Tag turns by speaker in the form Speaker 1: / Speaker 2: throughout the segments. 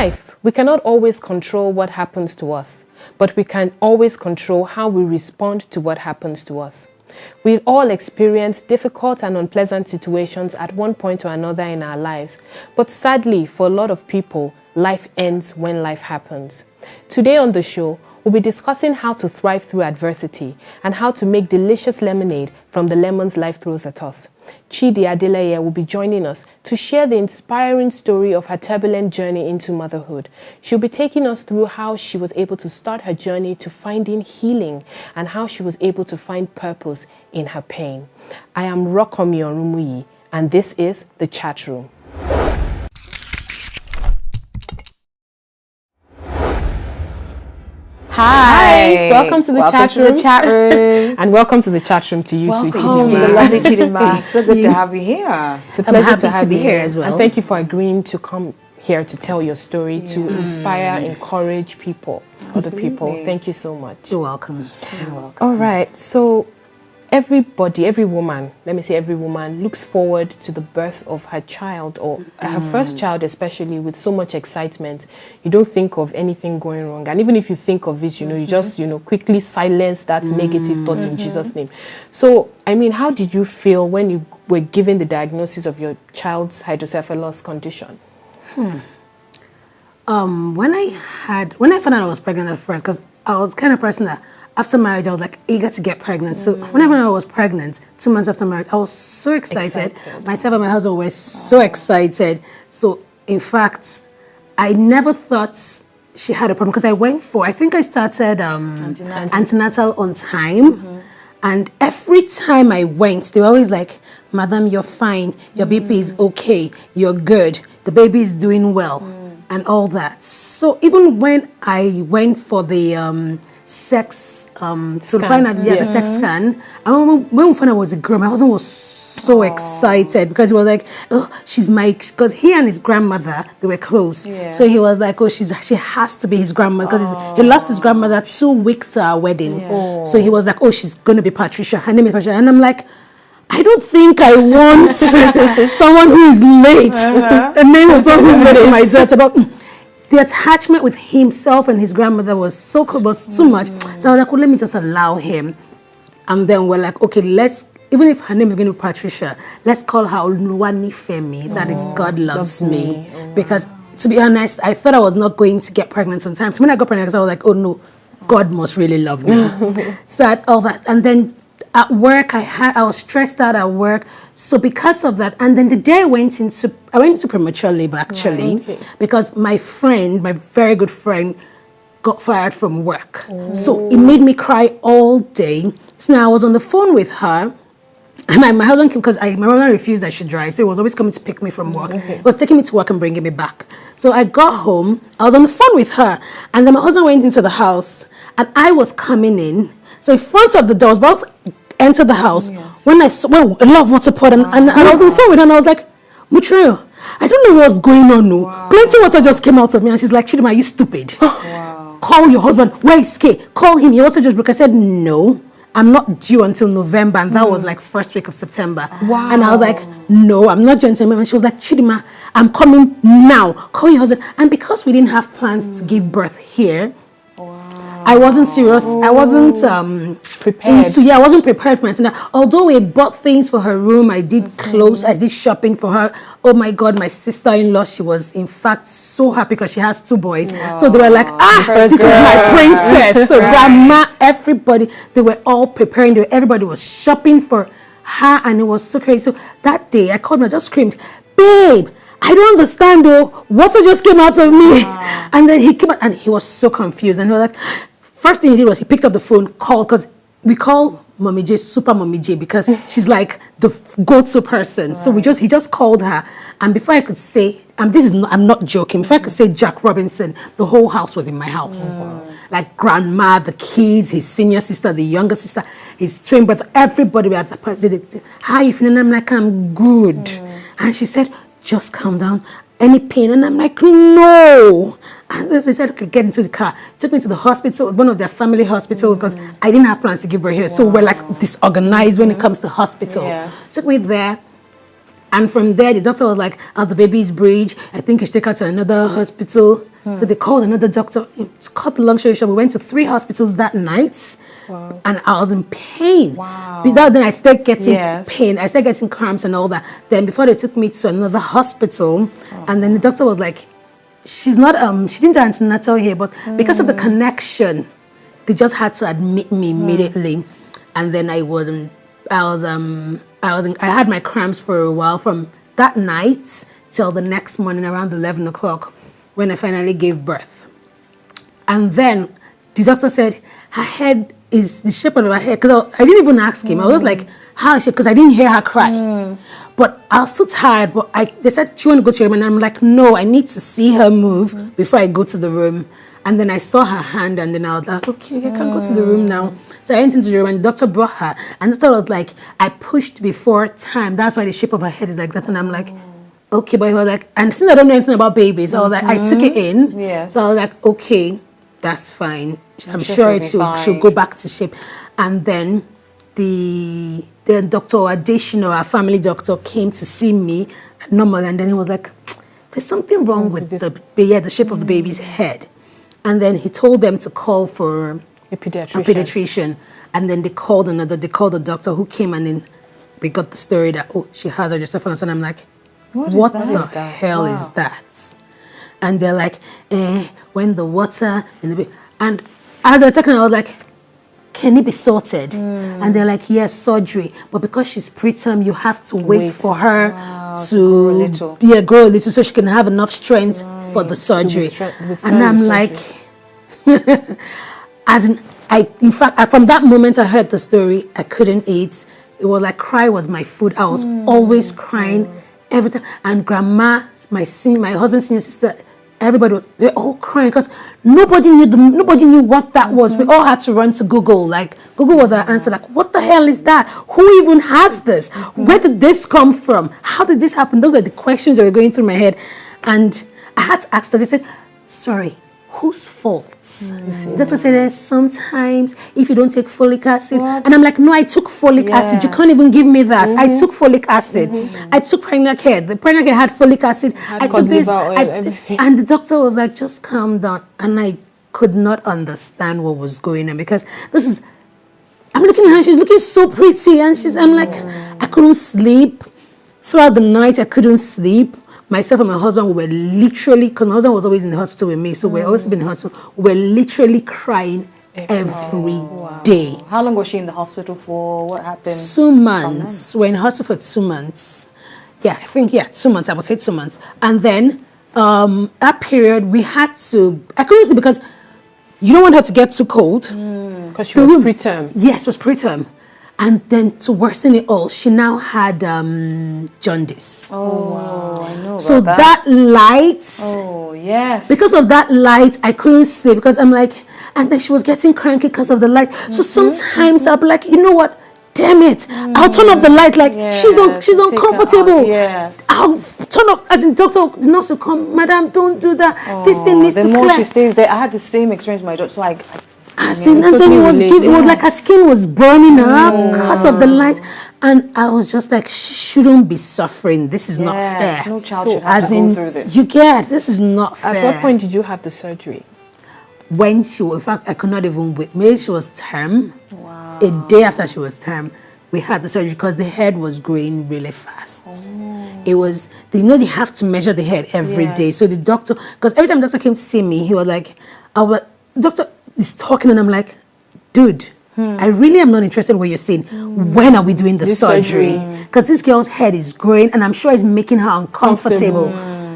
Speaker 1: life, we cannot always control what happens to us, but we can always control how we respond to what happens to us. We all experience difficult and unpleasant situations at one point or another in our lives, but sadly, for a lot of people, life ends when life happens. Today on the show, we'll be discussing how to thrive through adversity and how to make delicious lemonade from the lemons life throws at us. Chidi Adeleye will be joining us to share the inspiring story of her turbulent journey into motherhood. She'll be taking us through how she was able to start her journey to finding healing and how she was able to find purpose in her pain. I am Rokomi Orumuyi, and this is The Chat Room.
Speaker 2: Hi.
Speaker 1: Welcome to the chat room.
Speaker 2: The chat room.
Speaker 1: And welcome to the chat room to you too,
Speaker 2: Chidinma. The lovely Chidinma. So good to have you here.
Speaker 1: It's a pleasure to have
Speaker 3: be
Speaker 1: you
Speaker 3: here as well.
Speaker 1: And thank you for agreeing to come here to tell your story, to inspire, encourage people, other people. Thank you so much.
Speaker 3: You're welcome. You're welcome.
Speaker 1: All right. So everybody, every woman, let me say every woman, looks forward to the birth of her child or her first child, especially with so much excitement. You don't think of anything going wrong. And even if you think of it, you just, quickly silence that negative thoughts in Jesus' name. So, I mean, how did you feel when you were given the diagnosis of your child's hydrocephalus condition?
Speaker 3: When I found out I was pregnant at first, because I was the kind of person that after marriage, I was like eager to get pregnant. So when I found out I was pregnant, 2 months after marriage, I was so excited. Myself and my husband were so excited. So in fact, I never thought she had a problem because I think I started antenatal on time. And every time I went, they were always like, Madam, you're fine. Your BP is okay. You're good. The baby is doing well. And all that. So even when I went for the sex to find out the sex scan, and when we found out it was a girl, my husband was so excited because he was like, oh, because he and his grandmother, they were close. So he was like, oh, she has to be his grandmother because he lost his grandmother 2 weeks to our wedding. So he was like, oh, she's going to be Patricia. Her name is Patricia. And I'm like, I don't think I want someone who is late. The name of someone who is late in my daughter. But the attachment with himself and his grandmother was so close, was too much. So I was like, well, let me just allow him. And then we're like, okay, even if her name is going to be Patricia, let's call her Oluwani Femi. That is God loves me. Because to be honest, I thought I was not going to get pregnant sometimes. So when I got pregnant, I was like, oh no, God must really love me. So all that. And then at work, I was stressed out at work. So because of that, and then the day I went into premature labor actually, because my very good friend, got fired from work. So it made me cry all day. So now I was on the phone with her, and my husband came because my husband refused I should drive. So he was always coming to pick me from work. He was taking me to work and bringing me back. So I got home, I was on the phone with her, and then my husband went into the house, and I was coming in. So in front of the door, I was about to enter the house when I saw a lot of water poured, and I was on the phone with her, and I was like, Mutreo, I don't know what's going on. No, plenty of water just came out of me, and she's like, Chidinma, are you stupid? Call your husband. Where is Kay? Call him. Your water just broke. I said, no, I'm not due until November, and that was like first week of September. And I was like, no, I'm not due until November. And she was like, Chidinma, I'm coming now. Call your husband. And because we didn't have plans to give birth here, I wasn't serious. I wasn't prepared. I wasn't prepared for it. Although we bought things for her room, I did clothes, I did shopping for her. Oh my God, my sister-in-law, she was in fact so happy because she has 2 boys. So they were like, this is my princess. So grandma, everybody, they were all preparing. Everybody was shopping for her, and it was so crazy. So that day, I called her, I just screamed, babe, I don't understand though. Water just came out of me. And then he came out and he was so confused. And he was like, first thing he did was he picked up the phone, called, because we call Mommy J Super Mommy J because she's like the go-to person. So he just called her. And before I could say, I'm not joking, before I could say Jack Robinson, the whole house was in my house. Like grandma, the kids, his senior sister, the younger sister, his twin brother, everybody were at the party. How are you feeling? I'm like, I'm good. And she said, just calm down. Any pain? And I'm like, no. And they said, okay, get into the car. Took me to the hospital, one of their family hospitals, because I didn't have plans to give birth here. So we're like disorganized when it comes to hospital. Took me there. And from there, the doctor was like, "Oh, the baby's breech. I think you should take her to another hospital." So they called another doctor. To cut the long story short, we went to 3 hospitals that night.
Speaker 1: Wow.
Speaker 3: And I was in pain.
Speaker 2: Wow.
Speaker 3: Without then I started getting
Speaker 2: Yes.
Speaker 3: pain. I started getting cramps and all that. Then before they took me to another hospital, and then the doctor was like, "She's not she didn't do antenatal here, but because of the connection, they just had to admit me immediately." And then I had my cramps for a while from that night till the next morning around 11 o'clock when I finally gave birth. And then the doctor said her head is the shape of her head, because I didn't even ask him. I was like, "How is she?" Because I didn't hear her cry. But I was so tired. But they said, "Do you want to go to your room?" And I'm like, "No, I need to see her move before I go to the room." And then I saw her hand, and then I was like, "Okay, I can go to the room now." So I went into the room, and the doctor brought her. And the doctor was like, "I pushed before time. That's why the shape of her head is like that." And I'm like, "Okay." But he was like, and since I don't know anything about babies, I was like, I took it in.
Speaker 2: Yes.
Speaker 3: So I was like, "Okay, that's fine. I'm
Speaker 2: sure
Speaker 3: sure
Speaker 2: she'll be
Speaker 3: she'll
Speaker 2: fine."
Speaker 3: go back to shape." And then the Dr. Adeshino, our family doctor, came to see me normal, and then he was like, "There's something wrong with the shape of the baby's head." And then he told them to call for
Speaker 1: A pediatrician.
Speaker 3: a pediatrician. And then they called the doctor who came, and then we got the story that, "Oh, she has hydrocephalus." And I'm like, what the hell is that? And they're like, when the water and as they're talking, I was like, "Can it be sorted?" And they're like, "Yes, surgery. But because she's preterm, you have to wait for her to
Speaker 2: grow a little.
Speaker 3: grow a little so she can have enough strength for the surgery." And I'm like, in fact, from that moment I heard the story, I couldn't eat. It was like cry was my food. I was always crying every time. And grandma, my husband's senior sister, everybody, they're all crying because nobody knew what that was. We all had to run to Google. Like, Google was our answer. Like, what the hell is that? Who even has this? Where did this come from? How did this happen? Those are the questions that were going through my head. And I had to ask them. They said, "Sorry, whose fault?" That's what I said. "Sometimes if you don't take folic acid," and I'm like, "No, I took folic acid. You can't even give me that. I took folic acid. I took Pregnacare. The Pregnacare had folic acid. I took this,
Speaker 1: everything."
Speaker 3: and the doctor was like, "Just calm down." And I could not understand what was going on, because I'm looking at her. She's looking so pretty, and I'm like, I couldn't sleep throughout the night. I couldn't sleep. Myself and my husband, we were literally, because my husband was always in the hospital with me, so we're always been in the hospital. We were literally crying every day.
Speaker 2: How long was she in the hospital for? What happened?
Speaker 3: 2 months. We're in the hospital for 2 months. Yeah, I think, 2 months. I would say 2 months. And then that period, we had to, I couldn't sleep because you don't want her to get too cold.
Speaker 1: Because she was preterm.
Speaker 3: Yes, it was preterm. And then to worsen it all, she now had jaundice.
Speaker 2: Oh, I know about
Speaker 3: So that light,
Speaker 2: Oh, yes.
Speaker 3: because of that light, I couldn't sleep, because I'm like, and then she was getting cranky because of the light. So sometimes I'll be like, "You know what? Damn it. I'll turn off the light." Like, she's
Speaker 2: take her
Speaker 3: uncomfortable.
Speaker 2: out, yes.
Speaker 3: I'll turn off, as in doctor, the nurse will come, "Madam, don't do that. This thing needs
Speaker 2: the
Speaker 3: to
Speaker 2: more
Speaker 3: clear."
Speaker 2: she stays there, I had the same experience with my daughter. So
Speaker 3: As in, and then it was like her skin was burning up because of the light. And I was just like, she shouldn't be suffering. This is not fair.
Speaker 2: No child should have
Speaker 3: As
Speaker 2: to
Speaker 3: in,
Speaker 2: go through this.
Speaker 3: you get, this is not fair.
Speaker 1: At what point did you have the surgery?
Speaker 3: When she was, in fact, I could not even wait. Maybe she was term. Wow. A day after she was term, we had the surgery because the head was growing really fast. It was, they have to measure the head every day. So the doctor, because every time the doctor came to see me, he was like, doctor is talking, and I'm like, "Dude, I really am not interested in what you're saying. When are we doing the surgery? Because this girl's head is growing, and I'm sure it's making her uncomfortable."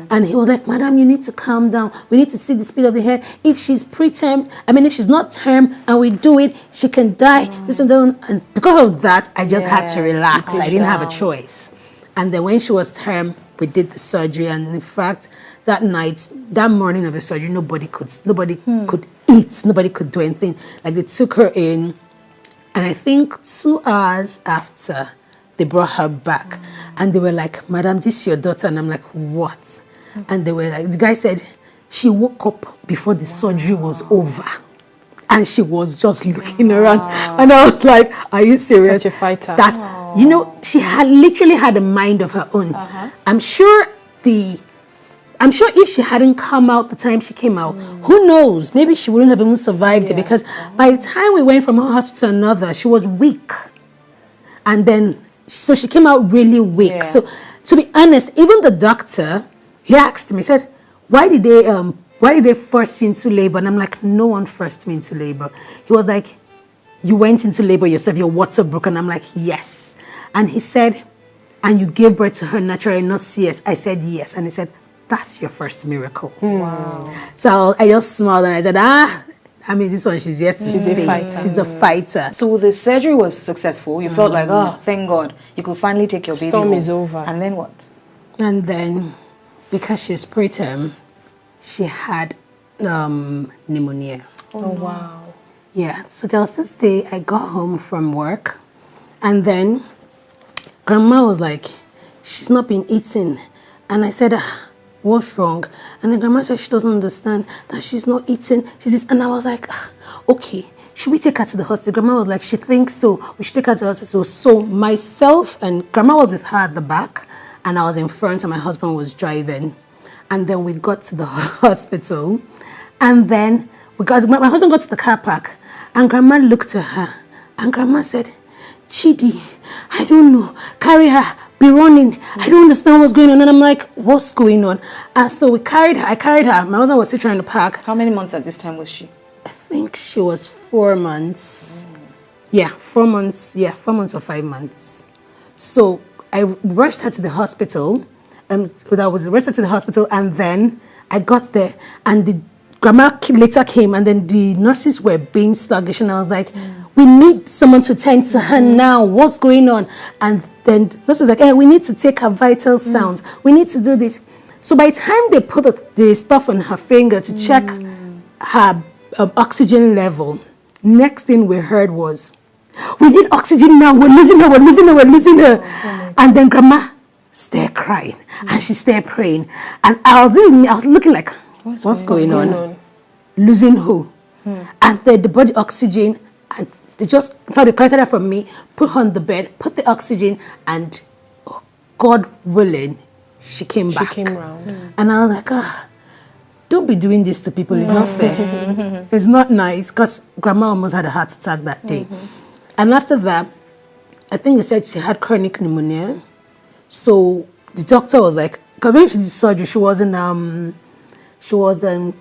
Speaker 3: And he was like, "Madam, you need to calm down. We need to see the speed of the head. If she's if she's not term, and we do it, she can die." This and that. And because of that, I just had to relax. I didn't have a choice. And then when she was term, we did the surgery. And in fact, that morning of the surgery, nobody could eat. Nobody could do anything. Like, they took her in, and I think 2 hours after, they brought her back. And they were like, "Madam, this is your daughter." And I'm like, "What?" And they were like, the guy said, she woke up before the surgery was over. And she was just looking around. And I was like, "Are you serious?"
Speaker 1: Such a fighter.
Speaker 3: That You know, she had literally had a mind of her own. I'm sure if she hadn't come out the time she came out, who knows? Maybe she wouldn't have even survived it, because by the time we went from one hospital to another, she was weak. And then, so she came out really weak.
Speaker 2: Yeah.
Speaker 3: So, to be honest, even the doctor, he asked me, he said, why did they force you into labor? And I'm like, no one forced me into labor. He was like, you went into labor yourself, your water broke. And I'm like, yes. And he said, and you gave birth to her naturally, not CS. I said, yes. And he said, that's your first miracle.
Speaker 2: Wow.
Speaker 3: So I just smiled and I said, I mean, this one, she's yet to stay. She's a fighter.
Speaker 2: So the surgery was successful. You felt like, oh, thank God. You could finally take your baby
Speaker 1: Storm
Speaker 2: home.
Speaker 1: is over.
Speaker 2: And then what?
Speaker 3: And then, because she's preterm, she had pneumonia.
Speaker 1: Oh, wow.
Speaker 3: Yeah, so there was this day I got home from work, and then Grandma was like, she's not been eating. And I said, what's wrong? And then Grandma said she doesn't understand that she's not eating. She's this. And I was like, okay, should we take her to the hospital? Grandma was like, she thinks so. We should take her to the hospital. So myself and Grandma was with her at the back, and I was in front, and my husband was driving. And then we got to the hospital, and then my husband got to the car park, and Grandma looked at her, and Grandma said, Chidi, I don't know, carry her, be running. I don't understand what's going on. And I'm like, what's going on? So I carried her. My husband was still trying to park.
Speaker 2: How many months at this time was she?
Speaker 3: I think she was 4 months. Yeah, 4 months. Yeah, 4 months or 5 months. So I rushed her to the hospital. And then I got there, and the Grandma later came, and then the nurses were being sluggish, and I was like, we need someone to tend to her now. What's going on? And then the nurse was like, hey, we need to take her vital sounds. We need to do this. So by the time they put the stuff on her finger to check her oxygen level, next thing we heard was, we need oxygen now. We're losing her. And then Grandma started crying, and she started praying. And I was looking like, what's going on? Losing who? And the body oxygen, and they just collected her from me, put her on the bed, put the oxygen, and God willing, she came back.
Speaker 1: She came round.
Speaker 3: And I was like, don't be doing this to people. It's not fair. It's not nice, because Grandma almost had a heart attack that day. And after that, I think they said she had chronic pneumonia. So the doctor was like, because when she did surgery, she was in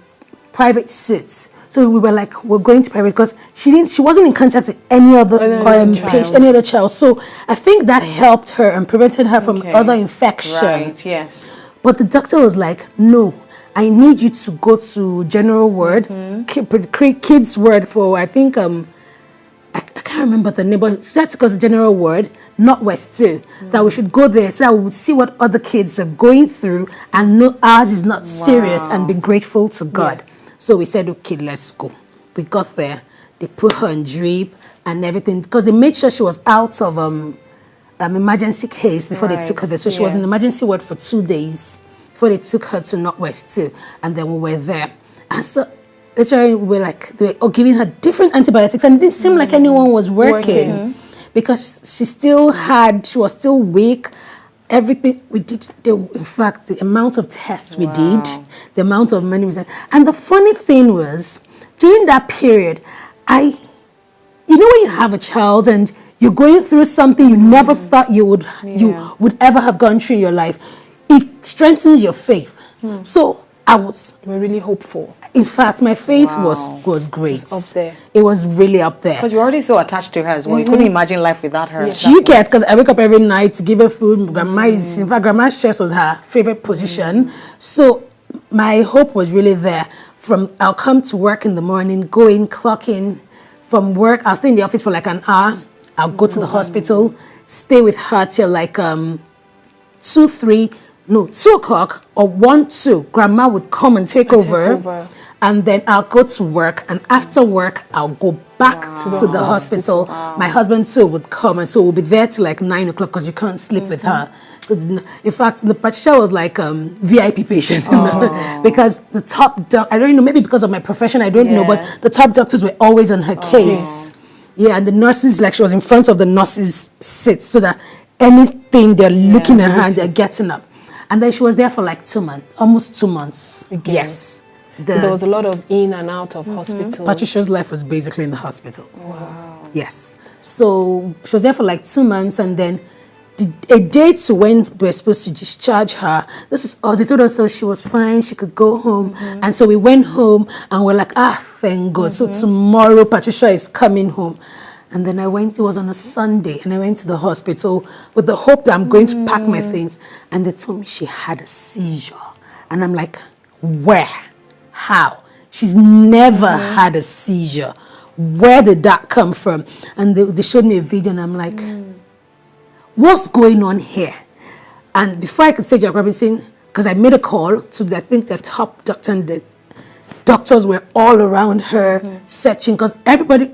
Speaker 3: private suits. So we were like, we're going to private, because she wasn't in contact with any other patient, any other child. So I think that helped her and prevented her from other infection.
Speaker 2: Right, yes.
Speaker 3: But the doctor was like, no, I need you to go to general ward, kids ward for, I think, I can't remember the name, but she had to go to general ward, not West 2, that we should go there so that we would see what other kids are going through and know ours is not serious, and be grateful to God.
Speaker 1: Yes.
Speaker 3: So we said, okay, let's go. We got there. They put her on drip and everything, because they made sure she was out of emergency case before they took her there. So she was in the emergency ward for 2 days before they took her to Northwest 2, and then we were there. And so literally we were like, they were giving her different antibiotics, and it didn't seem like anyone was working. Because she was still weak. Everything we did, in fact, the amount of tests we did, the amount of money we spent. And the funny thing was, during that period, you know when you have a child and you're going through something you never thought you would ever have gone through in your life, it strengthens your faith. So we're
Speaker 1: really hopeful.
Speaker 3: In fact, my faith was great.
Speaker 1: It was up there.
Speaker 3: It was really up there.
Speaker 2: Because you're already so attached to her as well. You couldn't imagine life without her.
Speaker 3: Do you get? Because I wake up every night to give her food. Grandma's chest was her favorite position. So my hope was really there. I'll come to work in the morning, go in, clock in. From work, I'll stay in the office for like an hour. I'll go to the hospital, stay with her till like 2 o'clock or 1, 2. Grandma would come and take over. And then I'll go to work, and after work, I'll go back to the hospital. My husband too would come, and so we'll be there till like 9 o'clock, because you can't sleep with her. So in fact, the Patricia was like VIP patient because the top doctor, I don't know, maybe because of my profession, I don't know, but the top doctors were always on her case. Yeah, and the nurses, like she was in front of the nurses' seat so that anything they're looking at her and they're getting up. And then she was there for like 2 months, almost 2 months.
Speaker 1: Again.
Speaker 3: Yes.
Speaker 1: So there was a lot of in and out of hospital.
Speaker 3: Patricia's life was basically in the hospital. Wow. Yes. So she was there for like 2 months, and then a day to when we were supposed to discharge her, this is us. They told us that she was fine, she could go home. And so we went home and we're like, thank God. So tomorrow Patricia is coming home. And then it was on a Sunday, and I went to the hospital with the hope that I'm going to pack my things. And they told me she had a seizure. And I'm like, where? How? She's never had a seizure. Where did that come from? And they showed me a video, and I'm like, what's going on here? And before I could say Jack Robinson, because I made a call to, I think, the top doctor, and the doctors were all around her searching, because everybody,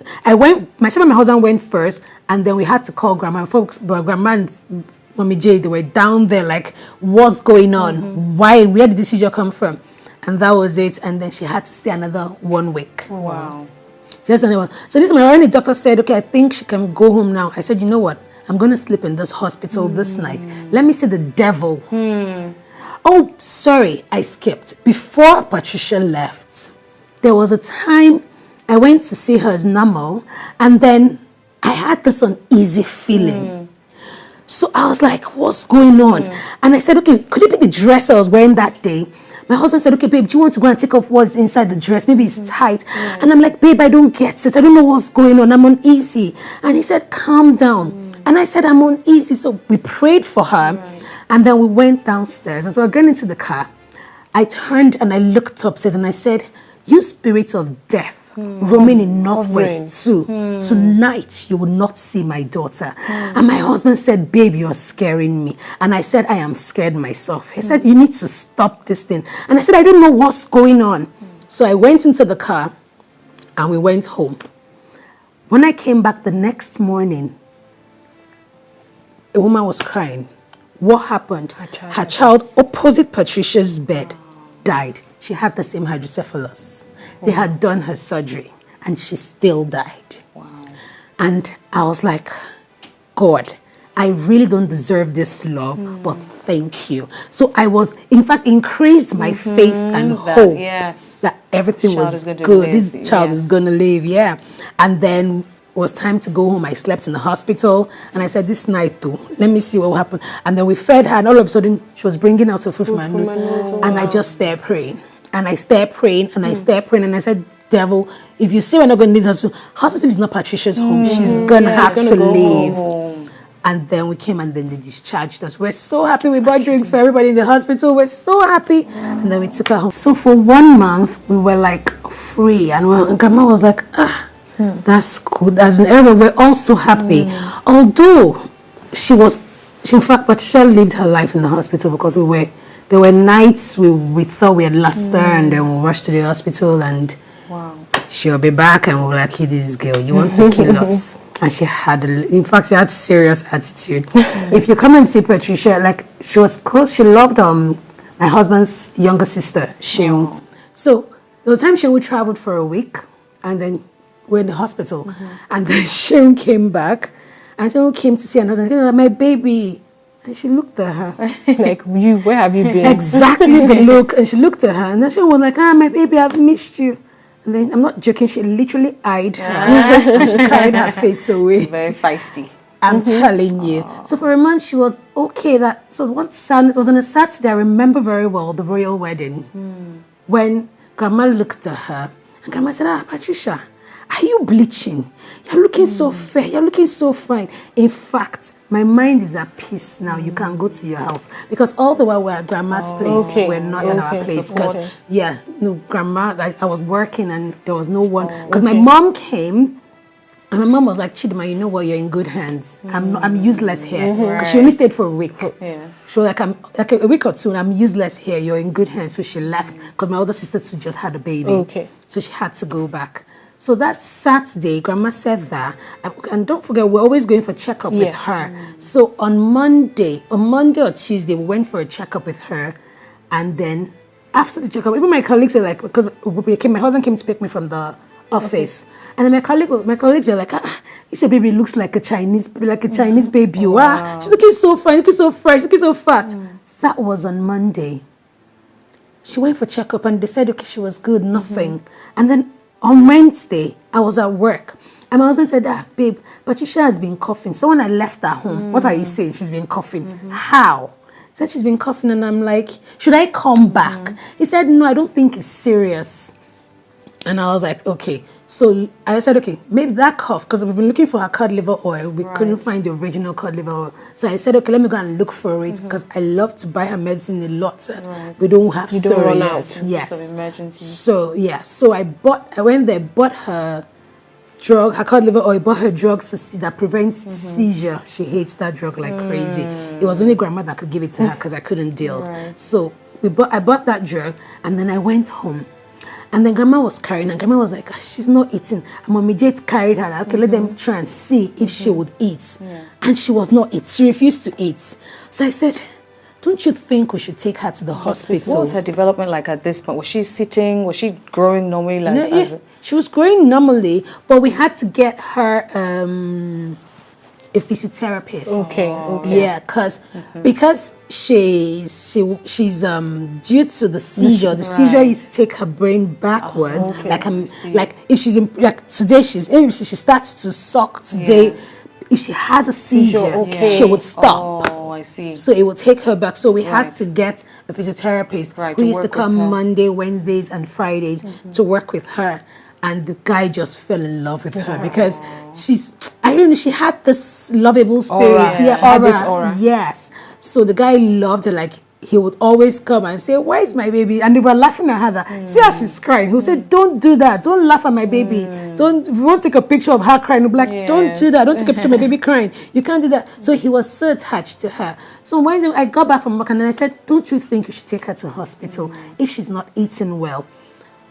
Speaker 3: myself and my husband went first, and then we had to call Grandma. Folks, but Grandma and Mommy J, they were down there like, what's going on? Where did this seizure come from? And that was it. And then she had to stay another 1 week.
Speaker 2: Wow.
Speaker 3: Just another. So this morning, the doctor said, okay, I think she can go home now. I said, you know what? I'm going to sleep in this hospital this night. Let me see the devil. Oh, sorry, I skipped. Before Patricia left, there was a time I went to see her as normal, and then I had this uneasy feeling. So I was like, what's going on? And I said, okay, could it be the dress I was wearing that day? My husband said, okay, babe, do you want to go and take off what's inside the dress? Maybe it's tight. And I'm like, babe, I don't get it. I don't know what's going on. I'm uneasy. And he said, calm down. And I said, I'm uneasy. So we prayed for her. And then we went downstairs. As we were getting into the car, I turned and I looked upstairs and I said, you spirits of death, roaming in Northwest 2, tonight you will not see my daughter. And my husband said, babe, you're scaring me. And I said, I am scared myself. He said, you need to stop this thing. And I said, I don't know what's going on. So I went into the car and we went home. When I came back the next morning, a woman was crying. What happened? Her child opposite Patricia's bed died. She had the same hydrocephalus. They had done her surgery and she still died.
Speaker 2: Wow.
Speaker 3: And I was like, God, I really don't deserve this love, but thank you. So I was, in fact, increased my faith and hope that everything was good. This child is going to live, And then it was time to go home. I slept in the hospital, and I said, this night too, let me see what will happen. And then we fed her, and all of a sudden, she was bringing out her food from my nose. And I just started praying. And I started praying, and I started praying, and I said, devil, if you say we're not going to leave the hospital is not Patricia's home. She's going to have to leave. And then we came, and then they discharged us. We're so happy. We bought drinks for everybody in the hospital. We're so happy. And then we took her home. So for 1 month, we were like free. And Grandma was like, that's good. As in everybody, we're all so happy. Although in fact, Patricia lived her life in the hospital because there were nights we thought we had lost her, and then we rushed to the hospital, and she'll be back, and we were like, hey, this girl, you want to kill us? And she had, in fact, she had serious attitude. If you come and see Patricia, like, she was close, she loved my husband's younger sister, Sheung. So there was a time Sheung traveled for a week, and then we're in the hospital, and then Sheung came back, and Sheung came to see another, my baby. And she looked at her.
Speaker 1: Like, where have you been?
Speaker 3: Exactly the look. And she looked at her, and then she was like, my baby, I've missed you. And then, I'm not joking, she literally eyed her. And she carried her face away.
Speaker 2: Very feisty.
Speaker 3: I'm telling you. So for a month, she was okay. It was on a Saturday, I remember very well, the royal wedding. When Grandma looked at her, and Grandma said, Patricia, are you bleaching? You're looking so fair. You're looking so fine. In fact, my mind is at peace now. You can go to your house. Because all the while we're at Grandma's place, we're not in our place. Because, Grandma, I was working and there was no one. Because my mom came, and my mom was like, Chidima, you know what? You're in good hands. I'm useless here. Because she only stayed for a week. She was like, I'm like a week or two, and I'm useless here. You're in good hands. So she left because my older sister too just had a baby. So she had to go back. So that Saturday, Grandma said that, and don't forget, we're always going for checkup with her. So on Monday or Tuesday, we went for a checkup with her, and then after the checkup, even my colleagues were like, because my husband came to pick me from the office. And then my colleagues are like, this your baby looks like a Chinese baby. Wow. She's looking so fine, looking so fresh, looking so fat. That was on Monday. She went for checkup and they said, okay, she was good, nothing. And then on Wednesday, I was at work. And my husband said, babe, Patricia has been coughing. So when I left at home, what are you saying? She's been coughing. How? He said, she's been coughing. And I'm like, should I come back? He said, no, I don't think it's serious. And I was like, okay. So I said, okay, maybe that cough, because we've been looking for her cod liver oil. We couldn't find the original cod liver oil. So I said, okay, let me go and look for it, because I love to buy her medicine a lot. So that we don't have
Speaker 1: don't run out.
Speaker 3: Yes.
Speaker 2: Emergency.
Speaker 3: So, yeah. So I went there, bought her drug, her cod liver oil, bought her drugs that prevents seizure. She hates that drug like crazy. It was only grandma that could give it to her because I couldn't deal. So I bought that drug, and then I went home. And then grandma was carrying her. Grandma was like, she's not eating. And Mommy Jade carried her. Okay, let them try and see if she would eat. And she was not eating. She refused to eat. So I said, don't you think we should take her to the hospital?
Speaker 2: What was her development like at this point? Was she sitting? Was she growing normally?
Speaker 3: She was growing normally, but we had to get her a physiotherapist.
Speaker 1: Okay.
Speaker 3: Yeah, because she's due to the seizure. The seizure used to take her brain backwards. Like if she's like today, if she starts to suck today. If she has a seizure, she would stop.
Speaker 2: Oh, I see.
Speaker 3: So it would take her back. So we had to get a physiotherapist who used to come Monday, Wednesdays, and Fridays to work with her. And the guy just fell in love with her because she had this lovable spirit. Aura. Yes. So the guy loved her. Like, he would always come and say, where is my baby? And they were laughing at her. See how she's crying. He would say, don't do that. Don't laugh at my baby. If you want to take a picture of her crying, he'll be like, don't do that. Don't take a picture of my baby crying. You can't do that. So he was so attached to her. So Wednesday, I got back from work and then I said, don't you think you should take her to hospital if she's not eating well?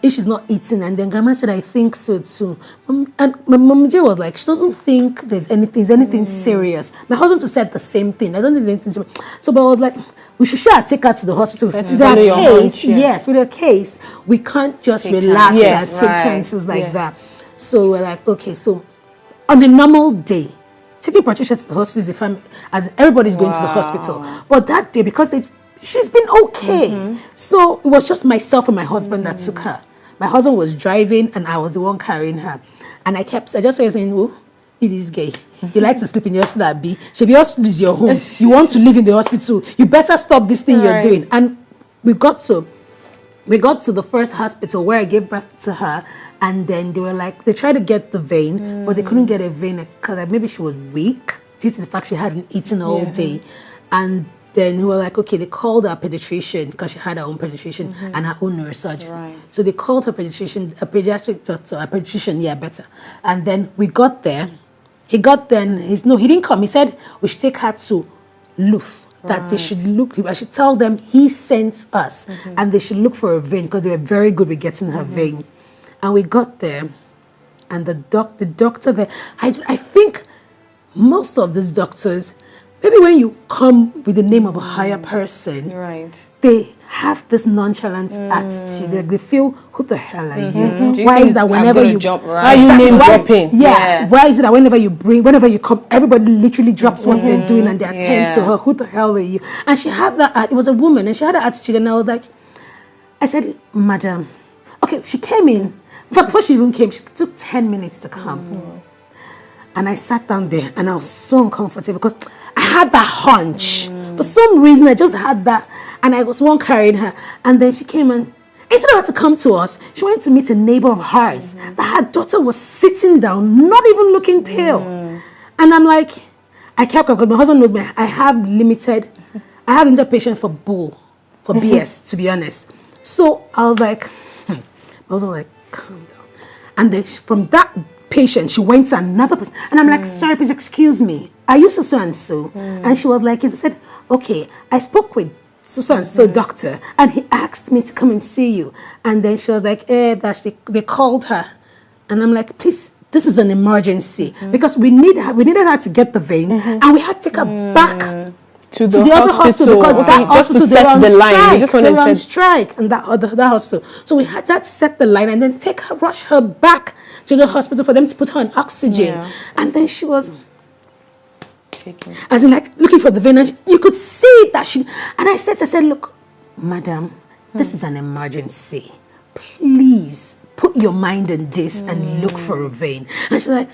Speaker 3: If she's not eating, and then grandma said, I think so too. And my mom J was like, she doesn't think there's anything serious. My husband said the same thing. I don't think there's anything serious. So, but I was like, we should take her to the hospital. With our case, with her case, we can't just relax and take chances like that. So we're like, okay, so on a normal day, taking Patricia to the hospital is a family, as everybody's going to the hospital. But that day, because she's been okay. So it was just myself and my husband that took her. My husband was driving and I was the one carrying her. And I just said, oh, he is gay. You like to sleep in your hospital, B. The hospital is your home. You want to live in the hospital. You better stop this thing you're doing. And we got to the first hospital where I gave birth to her. And then they were like, they tried to get the vein, but they couldn't get a vein because maybe she was weak due to the fact she hadn't eaten all day. And then we were like, okay, they called our pediatrician because she had her own pediatrician and her own neurosurgeon. So they called her pediatrician, a pediatric doctor, a pediatrician, better. And then we got there. He got there and he didn't come. He said we should take her to Luf. That they should look, I should tell them he sent us and they should look for a vein because they were very good with getting her vein. And we got there and the doctor there, I think most of these doctors, maybe when you come with the name of a higher person, they have this nonchalant attitude. Like they feel, who the hell are you? Why is that whenever you jump,
Speaker 1: are you name dropping?
Speaker 3: Why is it that whenever you come, everybody literally drops what they're doing and they attend to her? Who the hell are you? And she had that. It was a woman, and she had that attitude. And I was like, I said, Madam, okay. She came in. In fact, before she even came, she took 10 minutes to come. And I sat down there, and I was so uncomfortable because I had that hunch. For some reason, I just had that. And I was one carrying her. And then she came and, instead of her to come to us, she went to meet a neighbor of hers. That her daughter was sitting down, not even looking pale. And I'm like, I kept because my husband knows me. I have limited patience for BS, to be honest. So I was like, I was like, calm down. And then from that patient, she went to another person. And I'm like, sorry, please excuse me. Are you so and so? And she was like, I said, okay, I spoke with so and so doctor, and he asked me to come and see you. And then she was like, that they called her. And I'm like, please, this is an emergency because we needed her to get the vein, and we had to take her back
Speaker 1: to
Speaker 3: the other hospital because that
Speaker 1: just to
Speaker 3: hospital they were
Speaker 1: set
Speaker 3: on
Speaker 1: the line.
Speaker 3: strike.
Speaker 1: We just want
Speaker 3: They
Speaker 1: to
Speaker 3: were on
Speaker 1: set.
Speaker 3: strike and that hospital. So we had that set the line and then rush her back to the hospital for them to put her on oxygen.
Speaker 2: Yeah.
Speaker 3: And then she was
Speaker 2: Shaking.
Speaker 3: as in like looking for the vein, and you could see that she. And I said, look, madam, this is an emergency. Please put your mind in this and look for a vein. And she's like,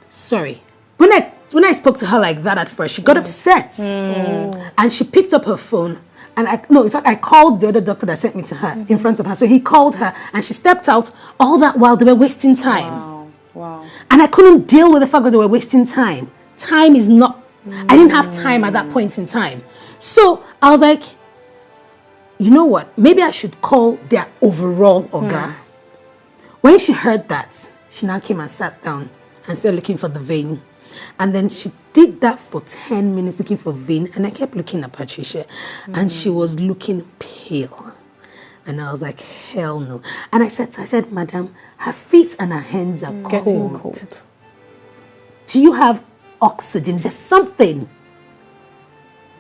Speaker 3: sorry. When I spoke to her like that at first, she got upset, and she picked up her phone. And in fact, I called the other doctor that sent me to her in front of her. So he called her, and she stepped out. All that while they were wasting time.
Speaker 2: Wow.
Speaker 3: And I couldn't deal with the fact that they were wasting time. Time is not. I didn't have time at that point in time. So I was like, you know what? Maybe I should call their overall Oga. When she heard that, she now came and sat down and started looking for the vein. And then she did that for 10 minutes looking for vein. And I kept looking at Patricia. And she was looking pale. And I was like, hell no. And I said, madam, her feet and her hands are
Speaker 1: Getting
Speaker 3: cold.
Speaker 1: cold.
Speaker 3: Do you have oxygen? Is there something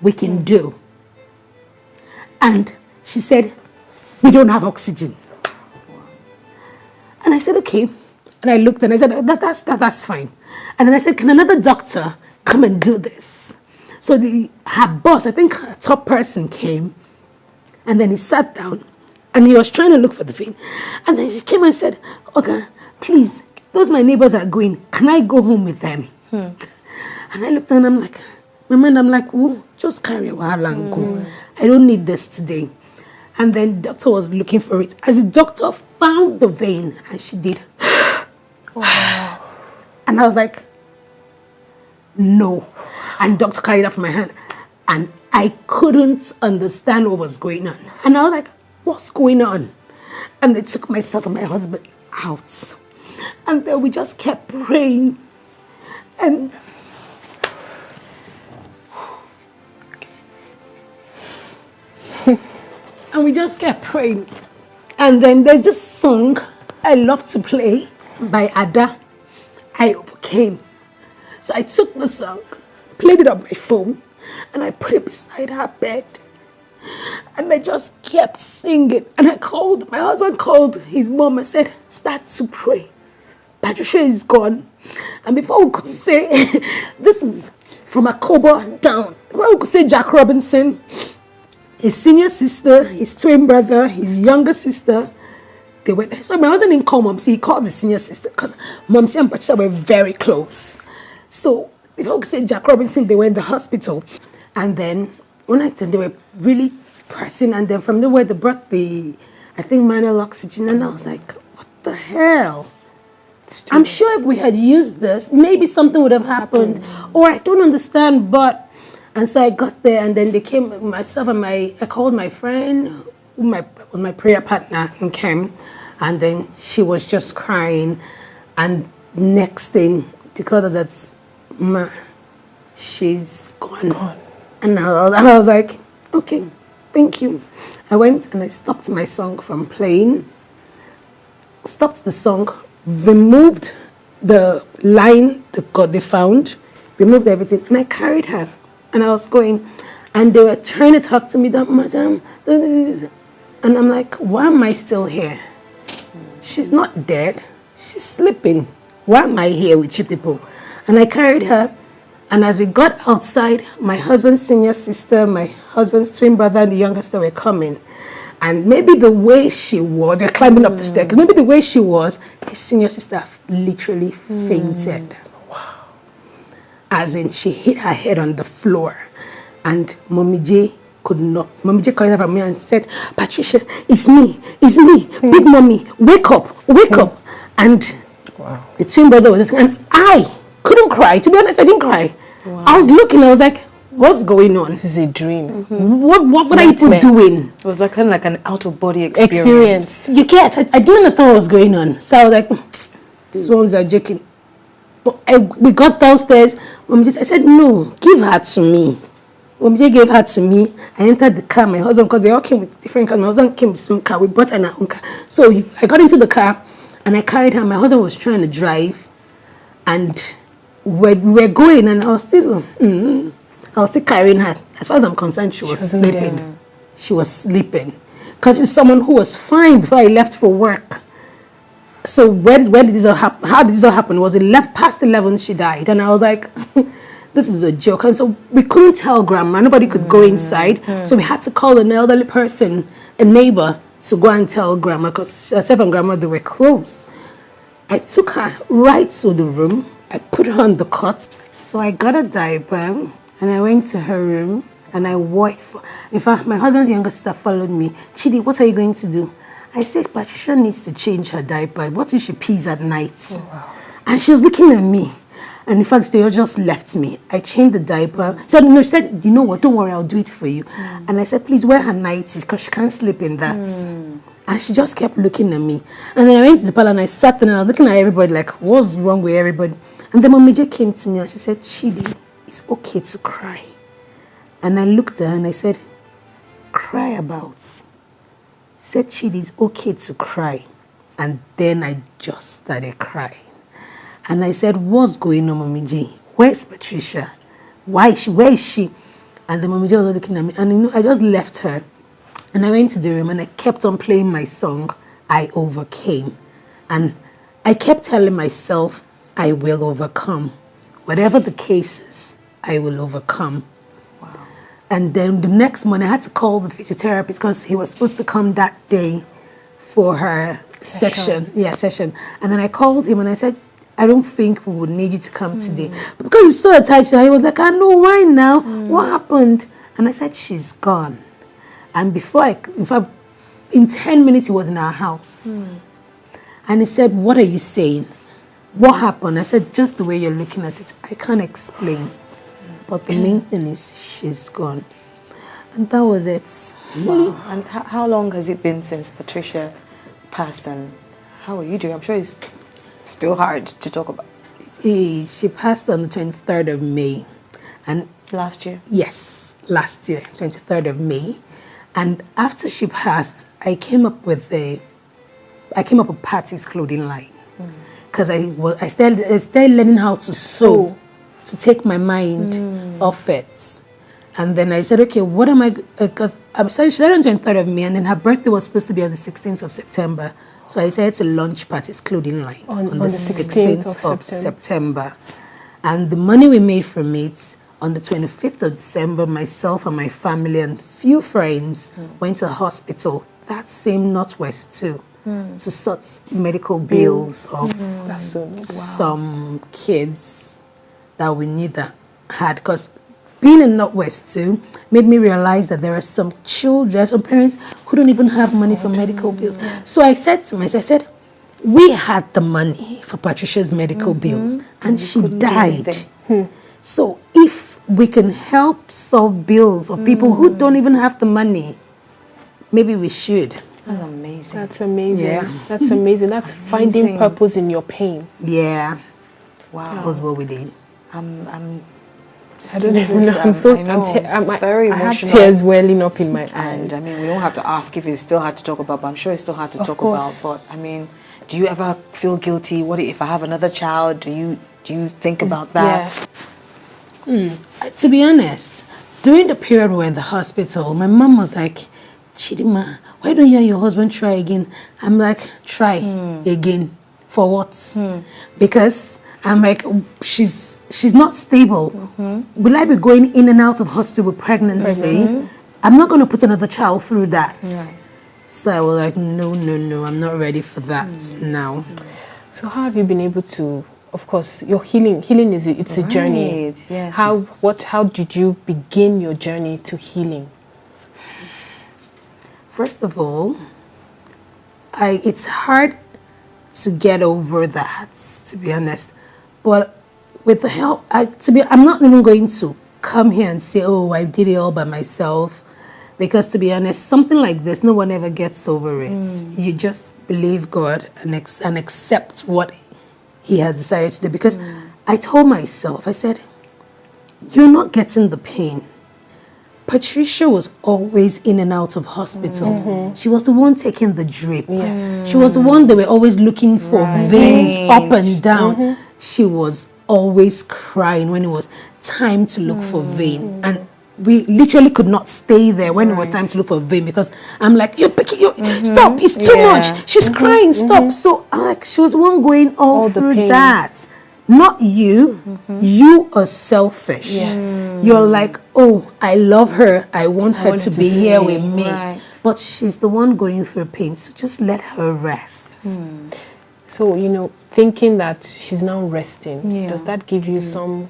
Speaker 3: we can do? And she said, we don't have oxygen. And I said, okay. And I looked and I said, that's fine. And then I said, can another doctor come and do this? So her boss, I think her top person came, and then he sat down and he was trying to look for the vein. And then she came and said, okay, please, those my neighbors are going. Can I go home with them? And I looked and I'm like, my mind, I'm like, oh, just carry a while and go. I don't need this today. And then the doctor was looking for it. As the doctor found the vein, and she did. And I was like, no. And doctor carried it from my hand. And I couldn't understand what was going on. And I was like, what's going on? And they took myself and my husband out. And then we just kept praying. And we just kept praying. And then there's this song I love to play by Ada, I Overcame. So I took the song, played it on my phone, and I put it beside her bed. And I just kept singing. And my husband called his mom and said, start to pray. Patricia is gone. And before we could say, this is from Akobo down. Before we could say Jack Robinson, his senior sister, his twin brother, his younger sister, they were there. So my husband didn't call Momsi, he called the senior sister because Momsi and Patricia were very close. So before we could say Jack Robinson, they were in the hospital. And then when I said they were really pressing, and then from nowhere they brought I think manual oxygen, and I was like, what the hell? I'm sure if we had used this, maybe something would have happened. Or I don't understand, but... And so I got there, and then they came, myself and I called my friend, who was my prayer partner in Kem, and then she was just crying. And next thing, they called us that, Ma, she's gone. And I was like, okay, thank you. I went and I stopped my song from playing, stopped the song, removed the line they found, removed everything, and I carried her. And I was going, and they were trying to talk to me, that madam, and I'm like, why am I still here? She's not dead. She's sleeping. Why am I here with you people? And I carried her, and as we got outside, my husband's senior sister, my husband's twin brother, and the younger sister were coming. And maybe the way she was, they're climbing up the stairs, maybe the way she was, his senior sister literally fainted. As in, she hit her head on the floor. And Mommy J could not. Mommy J called her from me and said, Patricia, it's me, Big Mommy, wake up. And the twin brother was just, and I couldn't cry. To be honest, I didn't cry. I was looking, I was like, what's going on?
Speaker 1: This is a dream.
Speaker 3: What are you two doing?
Speaker 2: It was like kind of like an out-of-body experience.
Speaker 3: You get, I don't understand what was going on. So I was like, these ones are joking. We got downstairs. I said, no, give her to me. Mommy gave her to me. I entered the car. My husband, because they all came with different cars. My husband came with some car. We brought her in our own car. So I got into the car and I carried her. My husband was trying to drive. And we were going, and I was still, I was still carrying her. As far as I'm concerned, she was
Speaker 1: wasn't
Speaker 3: sleeping.
Speaker 1: there.
Speaker 3: She was sleeping. Because it's someone who was fine before I left for work. So where did this all happen? How did this all happen? Was it left past 11 she died? And I was like, this is a joke. And so we couldn't tell grandma. Nobody could go inside. So we had to call an elderly person, a neighbor, to go and tell grandma, because herself and grandma, they were close. I took her right to the room. I put her on the cot. So I got a diaper and I went to her room and I wore it. In fact, my husband's younger sister followed me. Chidi, what are you going to do? I said, Patricia needs to change her diaper. What if she pees at night? Oh, wow. And she was looking at me. And in fact, they all just left me. I changed the diaper. So no, she said, you know what, don't worry, I'll do it for you. And I said, please wear her nightie because she can't sleep in that. And she just kept looking at me. And then I went to the parlor and I sat there and I was looking at everybody like, what's wrong with everybody? And then Mommy J came to me and she said, Chidi, it's okay to cry. And I looked at her and I said, cry about? She said, Chidi, it's okay to cry. And then I just started crying. And I said, what's going on, Mommy J? Where's Patricia? Where is she? And the Mommy J was looking at me. And you know, I just left her. And I went to the room and I kept on playing my song, I Overcame. And I kept telling myself, I will overcome. Whatever the case is, I will overcome. Wow. And then the next morning, I had to call the physiotherapist because he was supposed to come that day for her session. And then I called him and I said, I don't think we would need you to come today. But because he's so attached to her, he was like, I know, why now? What happened? And I said, she's gone. And in 10 minutes, he was in our house. And he said, what are you saying? What happened? I said, just the way you're looking at it, I can't explain. But the main thing is, she's gone. And that was it.
Speaker 2: Wow. And how long has it been since Patricia passed, and how are you doing? I'm sure it's still hard to talk about.
Speaker 3: She passed on the 23rd of May. And
Speaker 2: last year?
Speaker 3: Yes, last year, 23rd of May. And after she passed, I came up with Patty's clothing line. Because I started learning how to sew, to take my mind off it. And then I said, okay, what am I, because she started on the 23rd of May, and then her birthday was supposed to be on the 16th of September. So I decided to launch Patty's clothing line on the 16th of September. And the money we made from it, on the 25th of December, myself and my family and few friends went to a hospital, that same Northwest too, to sort medical bills of some kids that we knew that had. Because being in Northwest too made me realize that there are some children, some parents who don't even have money for medical bills. So I said to myself, we had the money for Patricia's medical bills and she died. So if we can help solve bills of people who don't even have the money, maybe we should.
Speaker 2: That's amazing.
Speaker 1: That's amazing.
Speaker 3: Yeah.
Speaker 1: That's amazing. That's finding purpose in your pain.
Speaker 3: Yeah.
Speaker 2: Wow.
Speaker 3: That was what we did.
Speaker 1: I don't even know. I have tears welling up in my eyes.
Speaker 2: And I mean, we don't have to ask if it's still hard to talk about, but I'm sure it's still hard to talk about. But I mean, do you ever feel guilty? What if I have another child? Do you think about that?
Speaker 3: Yeah. To be honest, during the period we were in the hospital, my mom was like, Chidima, why don't you and your husband try again? I'm like, try again. For what? Because I'm like, she's not stable. Will I be going in and out of hospital with pregnancy? I'm not going to put another child through that. Right. So I was like, no, I'm not ready for that now.
Speaker 1: So how have you been able to, of course, your healing is it's a journey.
Speaker 2: Yes.
Speaker 1: How did you begin your journey to healing?
Speaker 3: First of all, it's hard to get over that, to be honest. But with the help, I'm not even going to come here and say, oh, I did it all by myself. Because to be honest, something like this, no one ever gets over it. You just believe God and accept what He has decided to do. Because I told myself, I said, you're not getting the pain. Patricia was always in and out of hospital. She was the one taking the drip. She was the one they were always looking for veins up and down. She was always crying when it was time to look for Vane. And we literally could not stay there when it was time to look for Vane, because I'm like, you're picking, stop, it's too much. She's crying, stop. So I'm like, she was one going all through that. Not you. You are selfish. You're like, oh, I love her. I want her to be here with me. But she's the one going through pain. So just let her rest.
Speaker 1: So, you know, thinking that she's now resting, does that give you some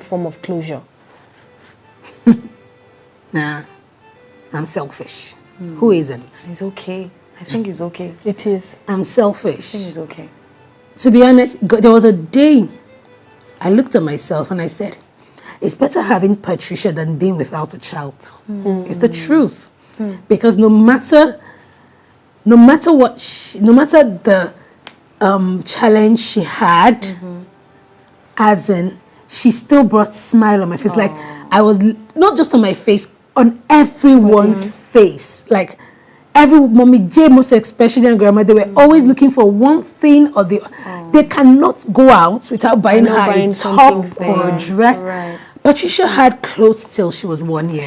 Speaker 1: form of closure?
Speaker 3: Nah, I'm selfish. Who isn't?
Speaker 2: It's okay. I think it's okay.
Speaker 1: It is.
Speaker 3: I'm selfish.
Speaker 2: I think it's okay.
Speaker 3: To be honest, there was a day I looked at myself and I said, it's better having Patricia than being without a child. It's the truth. Because no matter the challenge she had, as in, she still brought smile on my face. Like, I was not just on my face, on everyone's face. Like, every mommy, J most especially, and grandma, they were always looking for one thing or the they cannot go out without buying her a top or a dress. Patricia had clothes till she was 1 year.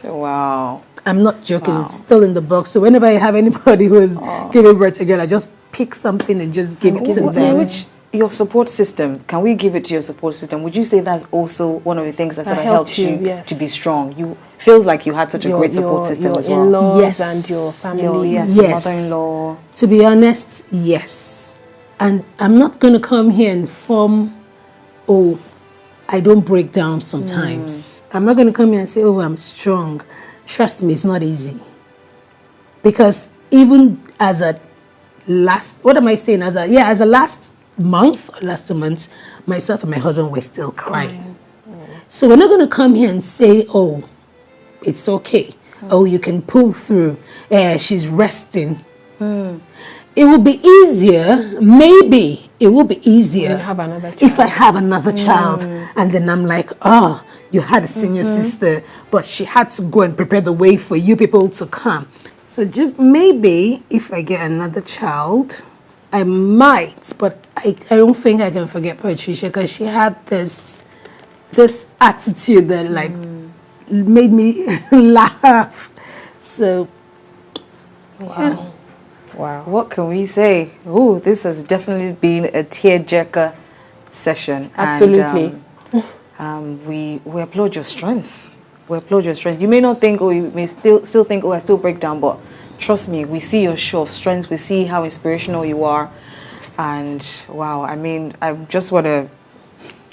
Speaker 2: Wow.
Speaker 3: I'm not joking, still in the box. So whenever I have anybody who is giving birth to a girl, I just pick something and just give it to them.
Speaker 2: Your support system, can we give it to your support system? Would you say that's also one of the things that sort of helped you to be strong? You feels like you had such a great support system as well.
Speaker 1: In-laws and your family.
Speaker 2: Your mother-in-law.
Speaker 3: To be honest, yes. And I'm not going to come here and form, oh, I don't break down sometimes. I'm not going to come here and say, oh, I'm strong. Trust me, it's not easy. Because even as a last, what am I saying? As a last month, or last 2 months, myself and my husband were still crying. So we're not going to come here and say, oh, it's okay. Oh, you can pull through. She's resting. It will be easier, maybe it will be easier if I have another child. And then I'm like, oh, you had a senior sister, but she had to go and prepare the way for you people to come. So just maybe if I get another child, I might, but I don't think I can forget Patricia, because she had this attitude that like made me laugh. So,
Speaker 2: wow. Wow. What can we say? Oh, this has definitely been a tearjerker session.
Speaker 1: Absolutely.
Speaker 2: And, we applaud your strength. We applaud your strength. You may not think, or you may still think, oh, I still break down, but trust me, we see your show of strength. We see how inspirational you are. And wow, I mean, I just want to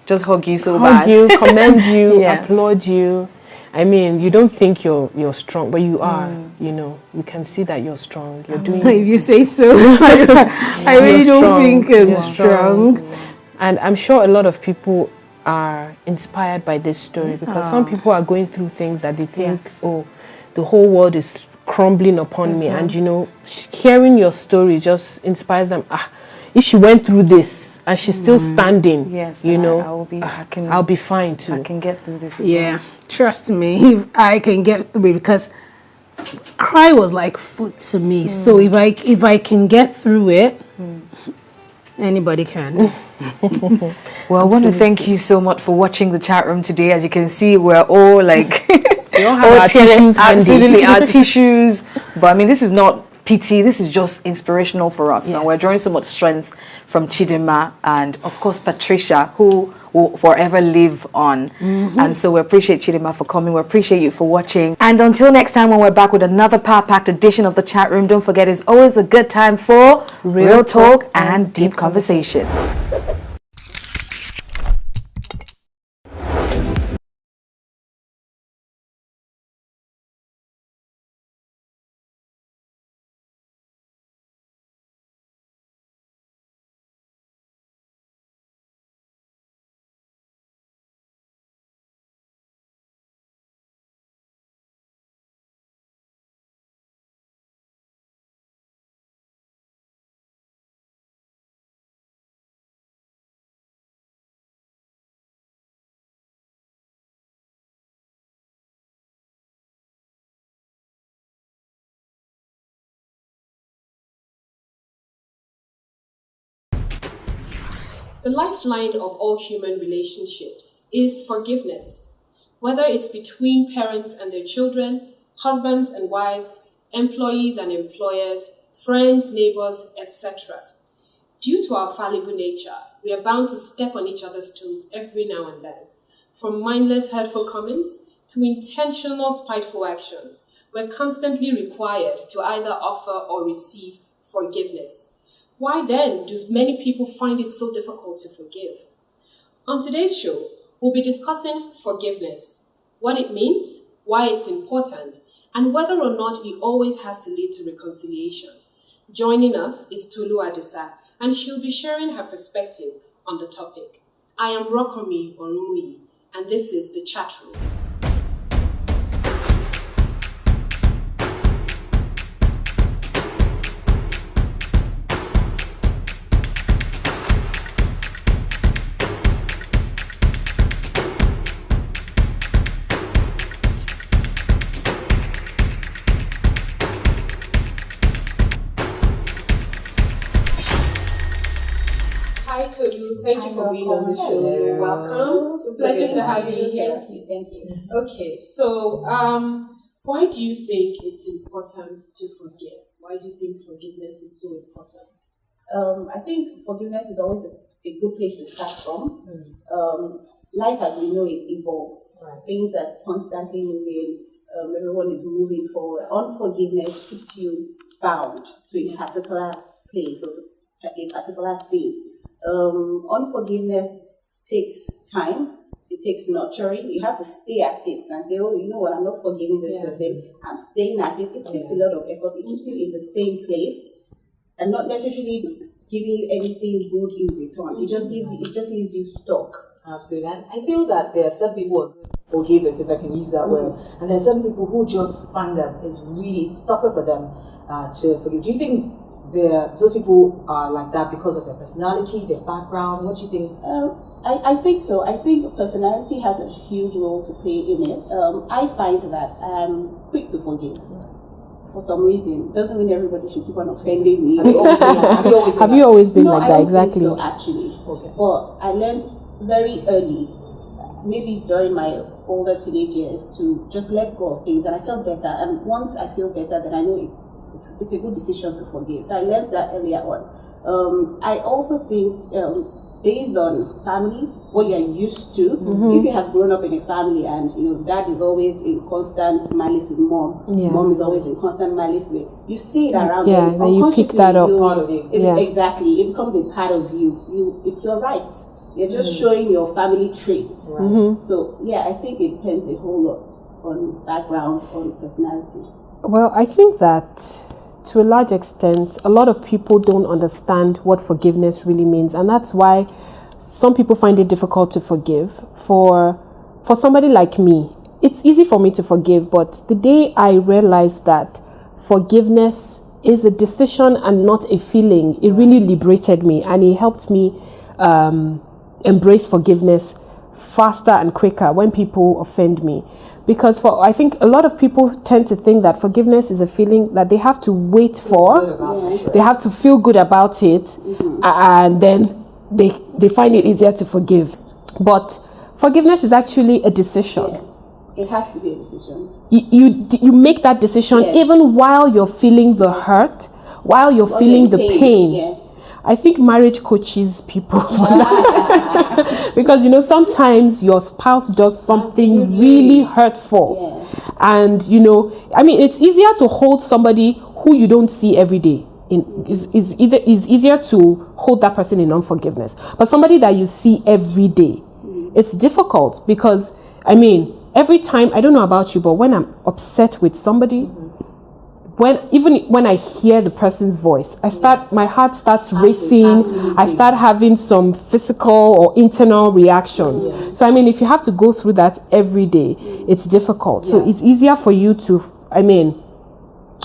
Speaker 2: just hug you so bad.
Speaker 1: Hug you, commend you, applaud you. I mean, you don't think you're strong, but you are. You know, you can see that you're strong. You're doing.
Speaker 3: If you say so, I really don't think I'm strong.
Speaker 1: And I'm sure a lot of people are inspired by this story, because some people are going through things that they think, oh, the whole world is crumbling upon me. And you know, hearing your story just inspires them. If she went through this and she's still standing, you know, I'll be fine too.
Speaker 2: I can get through this as well.
Speaker 3: Trust me, if I can get through it, because cry was like food to me. So if I can get through it, anybody can.
Speaker 2: Well, I want to thank you so much for watching the chat room today. As you can see, we're all like
Speaker 1: we all have our tissues handy.
Speaker 2: Absolutely, our tissues. But I mean, this is not pity, this is just inspirational for us. And we're drawing so much strength from Chidinma and of course Patricia, who will forever live on. And so we appreciate Chidinma for coming. We appreciate you for watching. And until next time, when we're back with another power-packed edition of the chat room, don't forget, it's always a good time for real talk and deep conversation.
Speaker 1: The lifeline of all human relationships is forgiveness, whether it's between parents and their children, husbands and wives, employees and employers, friends, neighbors, etc. Due to our fallible nature, we are bound to step on each other's toes every now and then. From mindless hurtful comments to intentional spiteful actions, we're constantly required to either offer or receive forgiveness. Why then do many people find it so difficult to forgive? On today's show, we'll be discussing forgiveness, what it means, why it's important, and whether or not it always has to lead to reconciliation. Joining us is Tolu Adisa, and she'll be sharing her perspective on the topic. I am Rokomi Orumuyi, and this is The Chat Room. Hi Tolu, thank you for being on the show.
Speaker 4: Hello.
Speaker 1: Welcome. It's a pleasure to have you here.
Speaker 4: Thank you.
Speaker 1: Okay, so why do you think it's important to forgive? Why do you think forgiveness is so important?
Speaker 4: I think forgiveness is always a good place to start from. Life as we know it evolves.
Speaker 1: Right.
Speaker 4: Things are constantly moving. Everyone is moving forward. Unforgiveness keeps you bound to a particular place or to a particular thing. Unforgiveness takes time. It takes nurturing. You have to stay at it and say, oh, you know what, I'm not forgiving this person. I'm staying at it. It takes a lot of effort. It keeps you in the same place and not necessarily giving you anything good in return. It just leaves you stuck.
Speaker 5: Absolutely. And I feel that there are some people who are good forgivers, if I can use that word, and there are some people who just find that it's tougher for them to forgive. Do you think those people are like that because of their personality, their background? What do you think?
Speaker 4: I think so. I think personality has a huge role to play in it. I find that I'm quick to forgive. For some reason, doesn't mean everybody should keep on offending me.
Speaker 1: Have you always been like that?
Speaker 4: I don't
Speaker 1: Exactly.
Speaker 4: think so, actually.
Speaker 5: Okay.
Speaker 4: But I learned very early, maybe during my older teenage years, to just let go of things, and I felt better. And once I feel better, then I know it's a good decision to forgive. So I learned that earlier on. I also think based on family, what you're used to, if you have grown up in a family and dad is always in constant malice with mom, mom is always in constant malice with you, see it around them.
Speaker 1: Then you pick that up.
Speaker 5: Part of you.
Speaker 4: Exactly, it becomes a part of you. It's your right. You're just showing your family traits.
Speaker 5: Right.
Speaker 4: So I think it depends a whole lot on background, on personality.
Speaker 1: Well, I think that to a large extent, a lot of people don't understand what forgiveness really means. And that's why some people find it difficult to forgive. For somebody like me, it's easy for me to forgive. But the day I realized that forgiveness is a decision and not a feeling, it really liberated me. And it helped me embrace forgiveness faster and quicker when people offend me. Because I think a lot of people tend to think that forgiveness is a feeling that they have to wait for. They have to feel good about it, and then they find it easier to forgive. But forgiveness is actually a decision.
Speaker 4: Yes. It has to be a decision.
Speaker 1: You make that decision even while you're feeling the hurt, while you're feeling the pain.
Speaker 4: Yes.
Speaker 1: I think marriage coaches people for that. Because sometimes your spouse does something really hurtful. And it's easier to hold somebody who you don't see every day. Is easier to hold that person in unforgiveness. But somebody that you see every day, it's difficult because every time, I don't know about you, but when I'm upset with somebody, when I hear the person's voice, my heart starts racing.
Speaker 5: Absolutely.
Speaker 1: I start having some physical or internal reactions.
Speaker 5: Yes.
Speaker 1: So if you have to go through that every day, it's difficult. So it's easier for you to,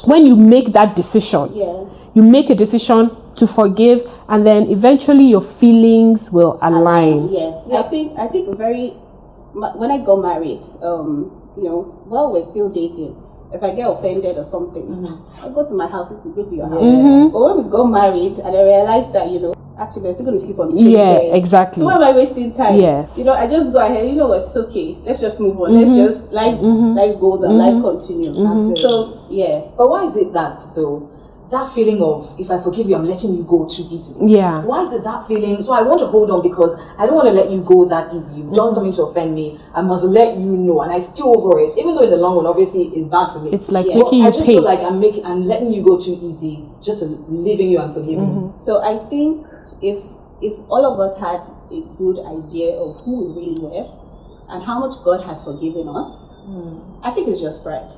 Speaker 1: when you make that decision, you make a decision to forgive, and then eventually your feelings will align.
Speaker 4: Yes, I think when I got married, while we're still dating, if I get offended or something, I go to my house to go to your house. But when we got married, and I realized that actually we're still going to sleep on the same bed.
Speaker 1: Exactly.
Speaker 4: So why am I wasting time?
Speaker 1: Yes.
Speaker 4: You know, I just go ahead, you know what, it's okay. Let's just move on. Let's just, life goes and life continues.
Speaker 5: Absolutely.
Speaker 4: So, yeah.
Speaker 5: But why is it that, though, that feeling of, if I forgive you, I'm letting you go too easily?
Speaker 1: Yeah.
Speaker 5: Why is it that feeling? So I want to hold on because I don't want to let you go that easy. You've done something to offend me. I must let you know. And I still over it. Even though in the long run, obviously, it's bad for me.
Speaker 1: It's like
Speaker 5: But
Speaker 1: making you
Speaker 5: I just
Speaker 1: pay.
Speaker 5: feel like I'm letting you go too easy, just leaving you and forgiving you.
Speaker 4: So I think if all of us had a good idea of who we really were and how much God has forgiven us, I think it's just pride.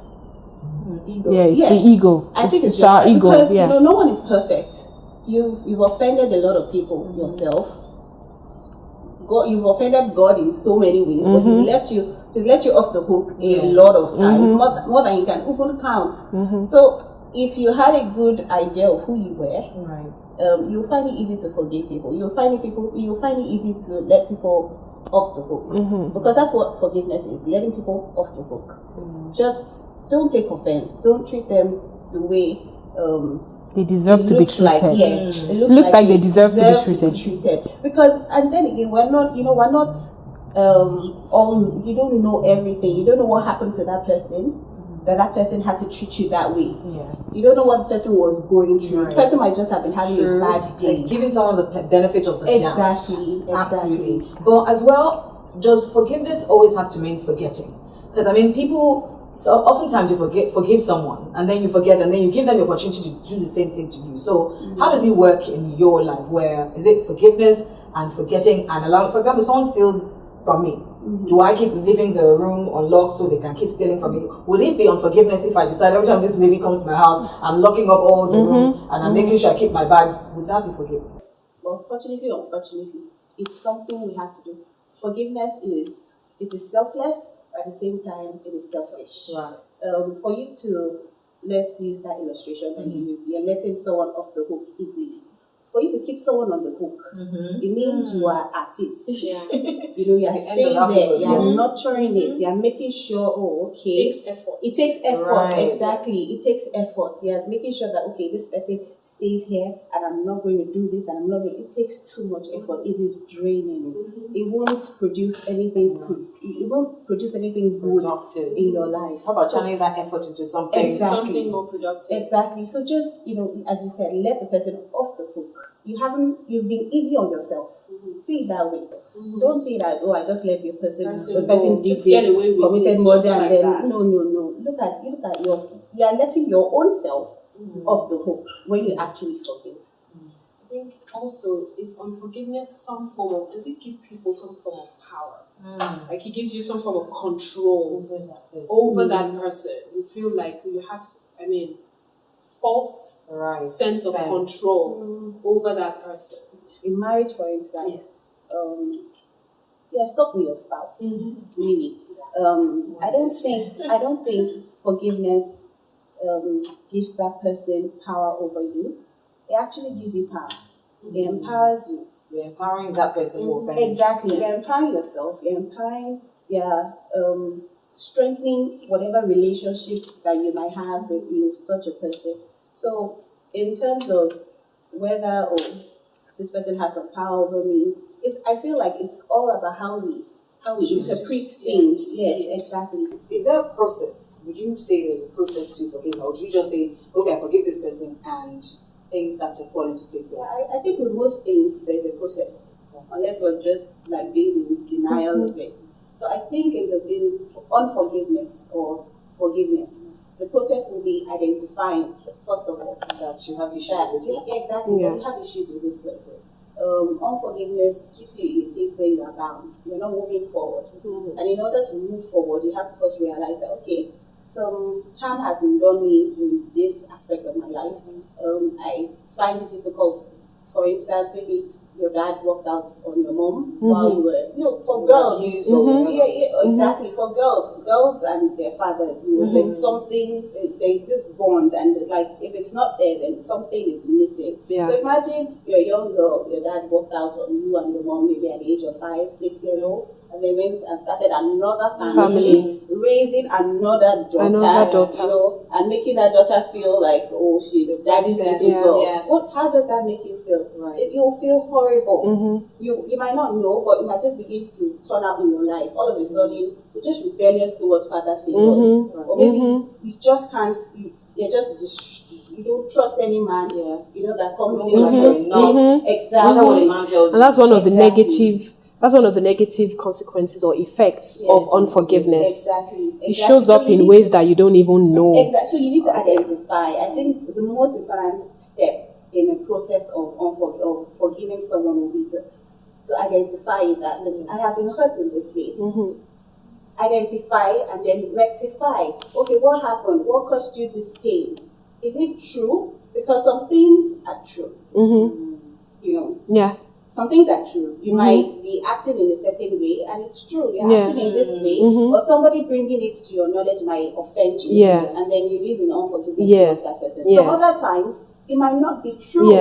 Speaker 5: Ego.
Speaker 1: Yeah, it's the ego.
Speaker 4: I think it's just
Speaker 1: our
Speaker 4: pride.
Speaker 1: ego.
Speaker 4: Because
Speaker 1: Yeah.
Speaker 4: you know, no one is perfect. You've offended a lot of people yourself. God, you've offended God in so many ways, but He's let you off the hook a lot of times, more than you can even count. So if you had a good idea of who you were,
Speaker 5: Right.
Speaker 4: you'll find it easy to forgive people. You'll find it easy to let people off the hook, because that's what forgiveness is: letting people off the hook. Just don't take offense. Don't treat them the way
Speaker 1: They deserve to be treated.
Speaker 4: it
Speaker 1: Looks like they deserve to be
Speaker 4: treated. Because, and then again, we're not all, you don't know everything. You don't know what happened to that person, that person had to treat you that way.
Speaker 5: Yes.
Speaker 4: You don't know what the person was going through.
Speaker 5: Right.
Speaker 4: The person might just have been having a bad
Speaker 5: It's
Speaker 4: day.
Speaker 5: like giving someone the benefit of the doubt.
Speaker 4: Exactly.
Speaker 5: Absolutely. But as well, does forgiveness always have to mean forgetting? Because I mean, people, so oftentimes you forgive someone and then you forget and then you give them the opportunity to do the same thing to you. So how does it work in your life? Where is it forgiveness and forgetting and allowing? For example, someone steals from me. Do I keep leaving the room unlocked so they can keep stealing from me? Will it be unforgiveness if I decide every time this lady comes to my house, I'm locking up all the rooms and I'm making sure I keep my bags? Would that be forgiveness?
Speaker 4: Well, fortunately or unfortunately, it's something we have to do. Forgiveness is selfless, but at the same time, it is selfish.
Speaker 5: Right.
Speaker 4: For you to, let's use that illustration that you used, you're letting someone off the hook easily. For you to keep someone on the hook, it means you are at it. You know, you're staying there, you're nurturing it, you're making sure,
Speaker 6: It takes effort.
Speaker 4: It takes effort,
Speaker 5: Right.
Speaker 4: exactly. It takes effort. You're making sure that, okay, this person stays here and I'm not going to do this and I'm not going to, it takes too much effort. It is draining. It won't produce anything good. It won't produce anything good
Speaker 5: Productive.
Speaker 4: in your life.
Speaker 5: How about channeling that effort into something?
Speaker 4: Exactly.
Speaker 6: Something more productive.
Speaker 4: Exactly. So just, you know, as you said, let the person off the hook. You've been easy on yourself. See it that way. Don't see it as, I just let the person did
Speaker 6: just
Speaker 4: this,
Speaker 6: get away with
Speaker 4: committed
Speaker 6: it,
Speaker 4: murder,
Speaker 6: just
Speaker 4: and
Speaker 6: like
Speaker 4: then
Speaker 6: that.
Speaker 4: no. Look at you are letting your own self off the hook when you actually forgive.
Speaker 6: I think also is unforgiveness some form of, does it give people some form of power? Like it gives you some form of control over that person. You feel like you have, false sense of control over that person.
Speaker 4: In marriage, for instance, stop with your spouse. Really, I don't think forgiveness gives that person power over you. It actually gives you power. It empowers you.
Speaker 5: You're empowering that person more.
Speaker 4: Exactly. You're empowering yourself. You're strengthening whatever relationship that you might have with such a person. So, in terms of whether this person has some power over me, I feel like it's all about how we interpret things. Yes, exactly.
Speaker 5: Is there a process? Would you say there's a process to forgive, or do you just say, okay, I forgive this person and things start to fall into place?
Speaker 4: I think with most things there's a process, unless we're just like being in denial of it. So I think in unforgiveness or forgiveness, the process will be identifying, first of all,
Speaker 5: That you have issues with this person.
Speaker 4: that you have issues with this person. Unforgiveness keeps you in a place where you are bound. You're not moving forward. And in order to move forward, you have to first realize that, okay, some harm has been done me in this aspect of my life. I find it difficult. For instance, maybe your dad walked out on your mom while you were, for girls. Exactly. For girls and their fathers, there's something, there's this bond, and like if it's not there, then something is missing.
Speaker 1: Yeah.
Speaker 4: So imagine you're a young girl, your dad walked out on you and your mom maybe at the age of 5, 6 years old, and they went and started another family. Raising another daughter, you know, and making that daughter feel like, oh, she's daddy's little girl.
Speaker 5: Yes.
Speaker 4: How does that make you feel?
Speaker 5: Right.
Speaker 4: You'll feel horrible. You might not know, but it might just begin to turn out in your life. All of a sudden, you're just rebellious towards father figures, or maybe you just can't. You don't trust any man.
Speaker 5: Yes.
Speaker 4: You know that comes
Speaker 5: enough.
Speaker 4: Exactly.
Speaker 5: No matter what a man tells you.
Speaker 1: And that's one of the negative. That's one of the negative consequences or effects of unforgiveness.
Speaker 4: Exactly.
Speaker 1: It shows up in ways that you don't even know.
Speaker 4: Exactly. So you need to identify. I think the most important step in the process of forgiving someone will be to identify that, listen, I have been hurt in this place. Identify and then rectify. Okay, what happened? What caused you this pain? Is it true? Because some things are true. You know.
Speaker 1: Yeah.
Speaker 4: Some things are true. You might be acting in a certain way, and it's true. You're acting in this way, but somebody bringing it to your knowledge might offend you, and then you live in unforgiveness towards that person. Some other times, it might not be true.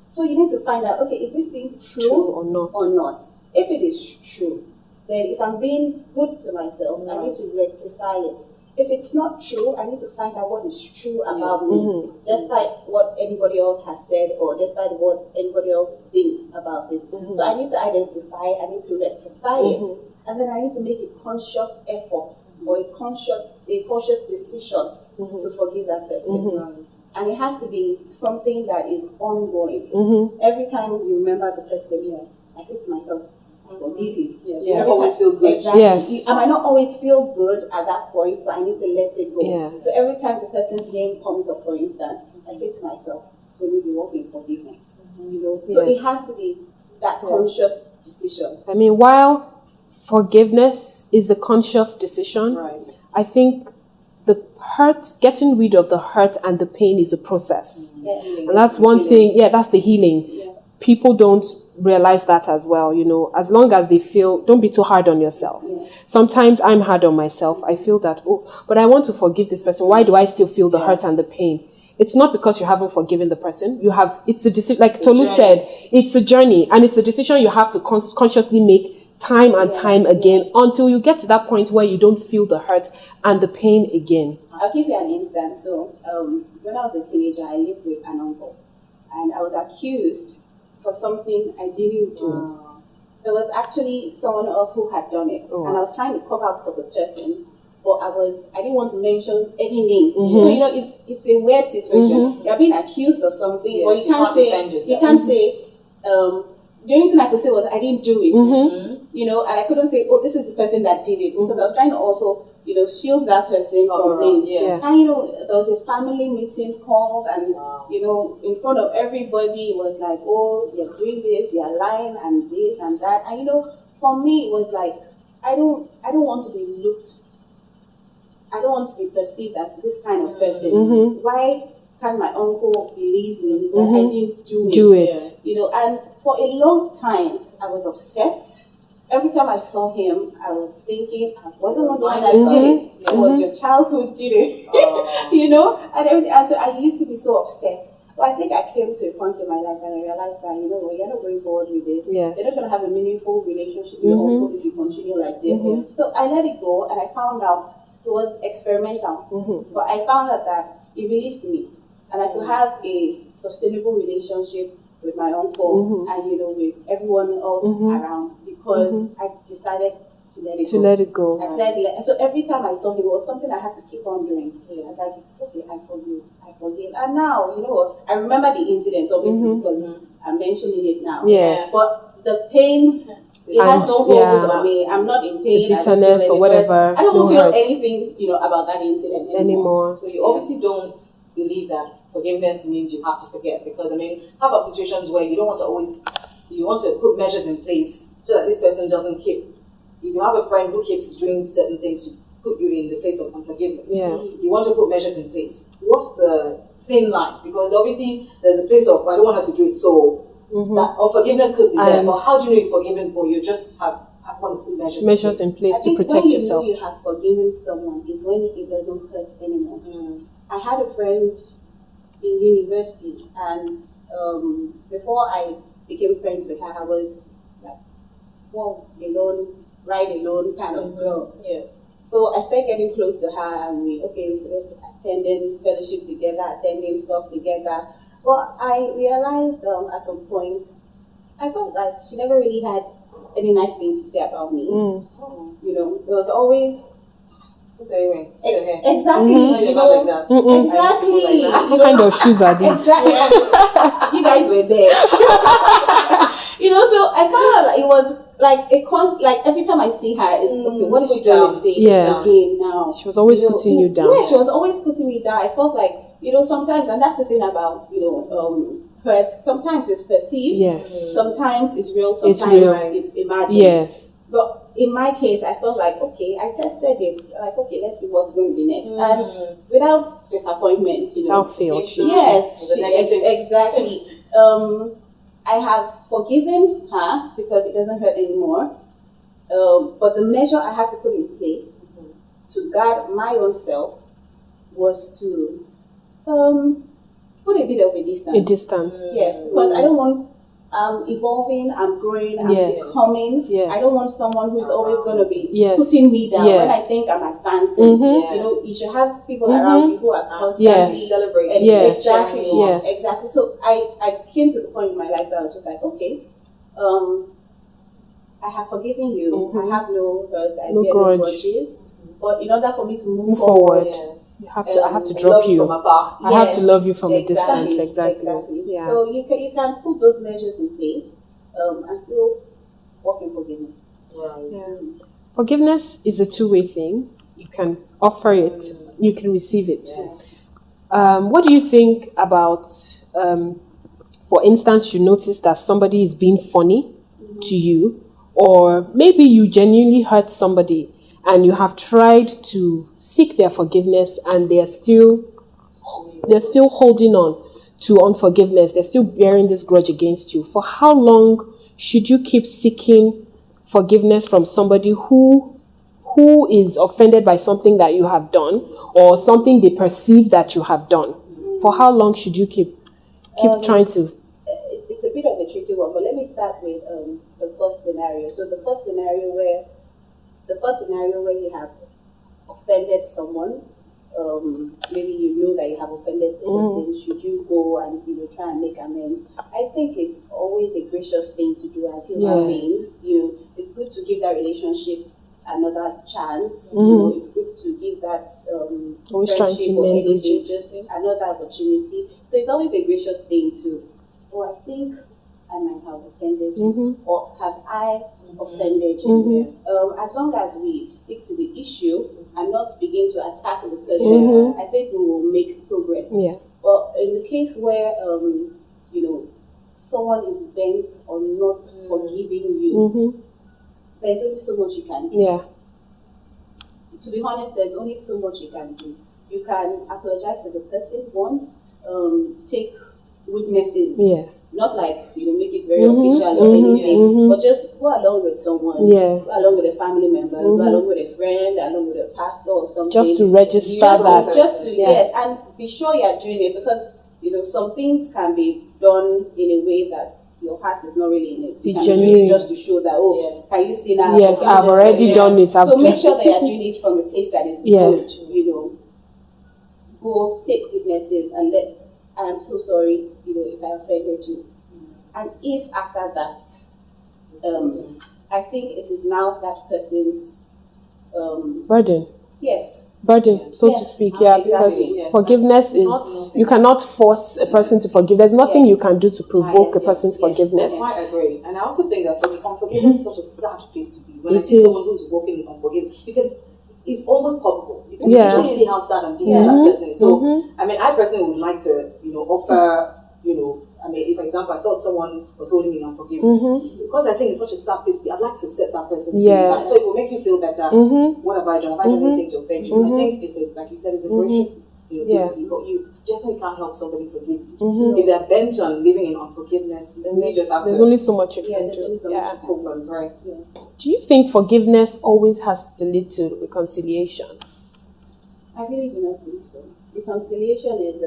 Speaker 4: So you need to find out, okay, is this thing true
Speaker 1: or not?
Speaker 4: If it is true, then if I'm being good to myself, I need to rectify it. If it's not true, I need to find out what is true about me, despite what anybody else has said or despite what anybody else thinks about it. So I need to identify, I need to rectify it, and then I need to make a conscious effort or a conscious decision to forgive that person. And it has to be something that is ongoing. Every time you remember the person, I say to myself, forgive him.
Speaker 5: You always feel good.
Speaker 4: Exactly. I might not always feel good at that point, but I need to let it go. So every time the person's name comes up, for instance, I say to myself, so we be walking forgiveness. You know? So it has to be that conscious decision.
Speaker 1: I mean, while forgiveness is a conscious decision, I think the hurt, getting rid of the hurt and the pain is a process. And that's one thing, that's the healing. People don't realize that as well, you know, as long as they feel, don't be too hard on yourself. Sometimes I'm hard on myself. I feel that, but I want to forgive this person. Why do I still feel the hurt and the pain? It's not because you haven't forgiven the person. It's a decision, like Tolu said, it's a journey, and it's a decision you have to consciously make time and time again until you get to that point where you don't feel the hurt and the pain again.
Speaker 4: I'll give you an instance. So when I was a teenager, I lived with an uncle, and I was accused for something I didn't do. There was actually someone else who had done it, and I was trying to cover up for the person, but I didn't want to mention any name. So you know, it's a weird situation. You're being accused of something, but you can't say. The only thing I could say was I didn't do it. You know, and I couldn't say, this is the person that did it, because I was trying to also, you know, shield that person from blame. And you know, there was a family meeting called, and you know, in front of everybody, it was like, you're doing this, you're lying, and this and that. And you know, for me, it was like, I don't want to be looked. I don't want to be perceived as this kind of person. Why can't my uncle believe me that I didn't do it? You know, and for a long time, I was upset. Every time I saw him, I was thinking, I wasn't the one that did it. It was your child who did it. You know, and everything. And so I used to be so upset. But I think I came to a point in my life and I realized that, you know what, you're not going forward with this. You're not going to have a meaningful relationship with your uncle if you continue like this. So I let it go, and I found out it was experimental. But I found out that it released me. And I could have a sustainable relationship with my uncle and, you know, with everyone else around, because I decided to let it go. So every time I saw him, it was something I had to keep on doing. I was like, okay, I forgive. And now, you know what, I remember the incident, obviously, because I'm mentioning it now. But the pain, it has no hold on me. I'm not in pain.
Speaker 1: The bitterness or whatever.
Speaker 4: I don't feel anything, you know, about that incident anymore.
Speaker 5: So you obviously don't believe that forgiveness means you have to forget, because I mean, how about situations where you don't want to always, you want to put measures in place so that this person doesn't keep, if you have a friend who keeps doing certain things to put you in the place of unforgiveness, you want to put measures in place. What's the thin line? Because obviously there's a place of, I don't want her to do it, so that unforgiveness could be there, but how do you know you've forgiven, or you just want to put measures in place
Speaker 1: to protect yourself?
Speaker 4: When you know you have forgiven someone is when it doesn't hurt anymore. I had a friend in university, and before I became friends with her, I was like, walk alone, ride alone kind of girl.
Speaker 5: Yes.
Speaker 4: So I started getting close to her, and we started attending fellowship together, attending stuff together. But I realized at some point, I felt like she never really had any nice thing to say about me. You know, there was always exactly, you know, exactly.
Speaker 1: What kind of shoes are these?
Speaker 4: Exactly. You guys were there. You know, so I found like it was like a constant, like every time I see her, it's okay, what is she going to say again now?
Speaker 1: She was always putting you down.
Speaker 4: Yeah, she was always putting me down. I felt like, you know, sometimes, and that's the thing about, you know, hurt, sometimes it's perceived,
Speaker 1: yes,
Speaker 4: sometimes it's real, sometimes it's imagined.
Speaker 1: Yes.
Speaker 4: But in my case, I felt like, okay, I tested it, like, okay, let's see what's going to be next. And without disappointment, you know.
Speaker 1: Without fail.
Speaker 4: Yes, exactly. I have forgiven her because it doesn't hurt anymore. But the measure I had to put in place to guard my own self was to put a bit of a distance.
Speaker 1: A distance.
Speaker 4: Yes, because I don't want evolving, I'm growing, I'm becoming.
Speaker 1: Yes.
Speaker 4: I don't want someone who's always going to be
Speaker 1: Yes.
Speaker 4: putting me down
Speaker 1: Yes.
Speaker 4: when I think I'm advancing.
Speaker 1: Mhm.
Speaker 4: You know, you should have people around you who are constantly
Speaker 1: Yes.
Speaker 5: celebrating.
Speaker 1: Yes.
Speaker 4: Exactly.
Speaker 1: Yes.
Speaker 4: Exactly. So I came to the point in my life that I was just like, okay, I have forgiven you. I have no hurts. I
Speaker 1: No
Speaker 4: bear
Speaker 1: grudge.
Speaker 4: no grudges. But in order for me to move
Speaker 1: forward.
Speaker 5: Yes.
Speaker 1: You have to. I have to
Speaker 5: Love
Speaker 1: drop you.
Speaker 5: from afar.
Speaker 1: I have to love you from a
Speaker 4: exactly,
Speaker 1: distance. Exactly. Yeah.
Speaker 4: So you can put those measures in place and still work in forgiveness.
Speaker 5: Right.
Speaker 1: Yeah. Forgiveness is a two-way thing. You can offer it. You can receive it. What do you think about? For instance, you notice that somebody is being funny to you, or maybe you genuinely hurt somebody and you have tried to seek their forgiveness and they're still holding on to unforgiveness. They're still bearing this grudge against you. For how long should you keep seeking forgiveness from somebody who is offended by something that you have done or something they perceive that you have done? For how long should you keep trying to?
Speaker 4: It's a bit of a tricky one, but let me start with the first scenario. So the first scenario where you have offended someone, maybe you know that you have offended the person. Should you go and try and make amends? I think it's always a gracious thing to do as human beings. You know, it's good to give that relationship another chance. You know, it's good to give that
Speaker 1: always trying to
Speaker 4: or
Speaker 1: mend
Speaker 4: anything
Speaker 1: bridges.
Speaker 4: just another opportunity. So it's always a gracious thing to. I think I might have offended you, or have I offended you? As long as we stick to the issue and not begin to attack the person, I think we will make progress.
Speaker 1: Yeah.
Speaker 4: But in the case where someone is bent on not forgiving you, there's only so much you can do.
Speaker 1: Yeah.
Speaker 4: To be honest, there's only so much you can do. You can apologize to the person once, take witnesses.
Speaker 1: Yeah.
Speaker 4: Not like, make it very official or anything, but just go along with someone.
Speaker 1: Yeah.
Speaker 4: Go along with a family member, go along with a friend, along with a pastor or something.
Speaker 1: Just to register that.
Speaker 4: Yes, and be sure you're doing it, because, some things can be done in a way that your heart is not really in it. You
Speaker 1: Be
Speaker 4: can do
Speaker 1: genuine.
Speaker 4: it just to show that, can you see now?
Speaker 1: Yes, I've already done it.
Speaker 4: So make sure that you're doing it from a place that is good, Go take witnesses and I'm so sorry, if I offended you. And if after that, I think it is now that person's
Speaker 1: burden.
Speaker 4: Yes.
Speaker 1: Burden, so to speak, because forgiveness is, you cannot force a person to forgive. There's nothing you can do to provoke a person's forgiveness.
Speaker 5: I agree. And I also think that unforgiveness is such a sad place to be. When I
Speaker 1: It
Speaker 5: see
Speaker 1: is.
Speaker 5: someone who's walking with unforgiveness, it's almost palpable. You can
Speaker 1: Yeah.
Speaker 5: just see how sad and bitter that person is. So, I personally would like to, offer, if, for example, I thought someone was holding me in unforgiveness, because I think it's such a sad place to be, I'd like to set that person free.
Speaker 1: Yeah.
Speaker 5: So it will make you feel better. What have I done? Have I done anything to offend you? I think it's like you said, it's a gracious place to be, but you definitely can't help somebody forgive you. If they're bent on living in unforgiveness, you just have
Speaker 1: There's
Speaker 5: to
Speaker 1: only so much you can
Speaker 4: there's
Speaker 1: do.
Speaker 4: only so much you can
Speaker 5: hope and pray.
Speaker 1: Do you think forgiveness always has to lead to reconciliation?
Speaker 4: I really do not think so. Reconciliation is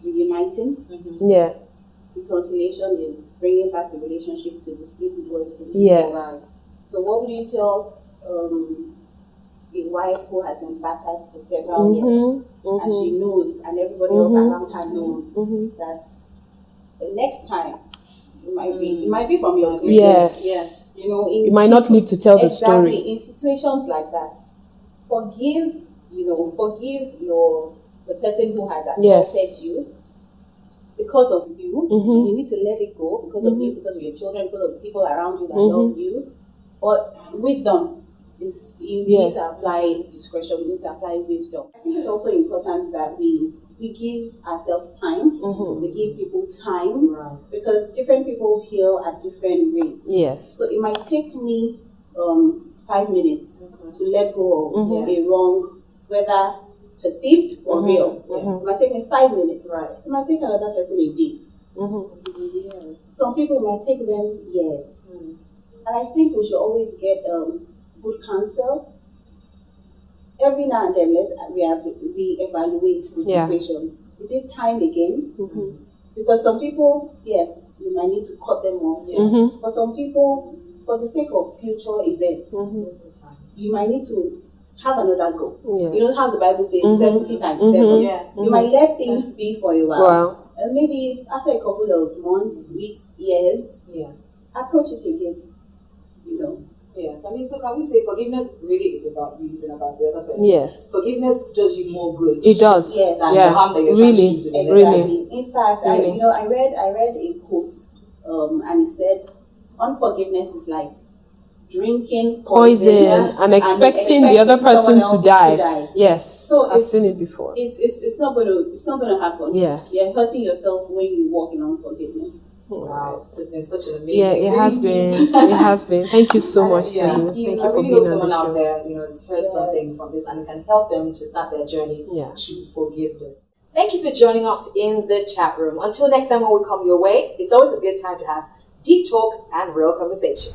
Speaker 4: reuniting.
Speaker 1: Yeah.
Speaker 4: Reconciliation is bringing back the relationship to the state it was in.
Speaker 1: Yes.
Speaker 4: So what would you tell a wife who has been battered for several years, and she knows, and everybody else around her knows that the next time it might be from your
Speaker 1: Yes.
Speaker 4: Yes. You know,
Speaker 1: You might not live to tell the story.
Speaker 4: Exactly. In situations like that, forgive the person who has assaulted you because of you. You need to let it go because of you, because of your children, because of the people around you that love you. But wisdom is you need to apply discretion. We need to apply wisdom. I think it's also important that we give ourselves time. We give people time, because different people heal at different rates.
Speaker 1: Yes.
Speaker 4: So it might take me 5 minutes to let go of a wrong, whether perceived or real. It might take me 5 minutes. It might take another person a day. Some people might take them years. And I think we should always get good counsel. Every now and then, let's re-evaluate the situation. Is it time again? Because some people, yes, you might need to cut them off. But some people, for the sake of future events, you might need to have another go. You know how the Bible says 70 times 7. You might let things be for a while. And maybe after a couple of months, weeks, years, approach it again. You know.
Speaker 5: Yes, I mean, so can we say forgiveness really is about you than about the other person?
Speaker 1: Yes.
Speaker 5: Forgiveness does you more good.
Speaker 1: It does.
Speaker 4: Yes.
Speaker 5: Than the harm that you're trying to do to the next
Speaker 1: Really.
Speaker 5: person.
Speaker 4: In fact, I read a quote, and it said, unforgiveness is like drinking
Speaker 1: Poison and expecting the other person to die. Yes.
Speaker 4: So
Speaker 1: I've seen it before.
Speaker 4: It's not gonna happen.
Speaker 1: Yes.
Speaker 4: You're hurting yourself when you walk in unforgiveness.
Speaker 5: Wow, this has been such an amazing.
Speaker 1: It has been. It has been. Thank you so much to you.
Speaker 5: Thank
Speaker 1: Thank you
Speaker 5: I
Speaker 1: for
Speaker 5: really
Speaker 1: being
Speaker 5: hope
Speaker 1: on
Speaker 5: someone
Speaker 1: the
Speaker 5: out
Speaker 1: show.
Speaker 5: there, has heard something from this and it can help them to start their journey to forgiveness. Thank you for joining us in the chat room. Until next time when we come your way, it's always a good time to have deep talk and real conversation.